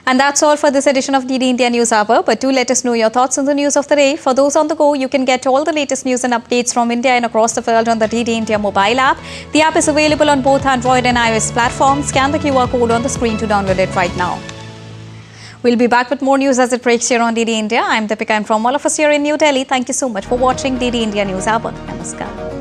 And that's all for this edition of DD India News Hour. But do let us know your thoughts on the news of the day. For those on the go, you can get all the latest news and updates from India and across the world on the DD India mobile app. The app is available on both Android and iOS platforms. Scan the QR code on the screen to download it right now. We'll be back with more news as it breaks here on DD India. I'm Deepika, and from all of us here in New Delhi, thank you so much for watching DD India News Hour. Namaskar.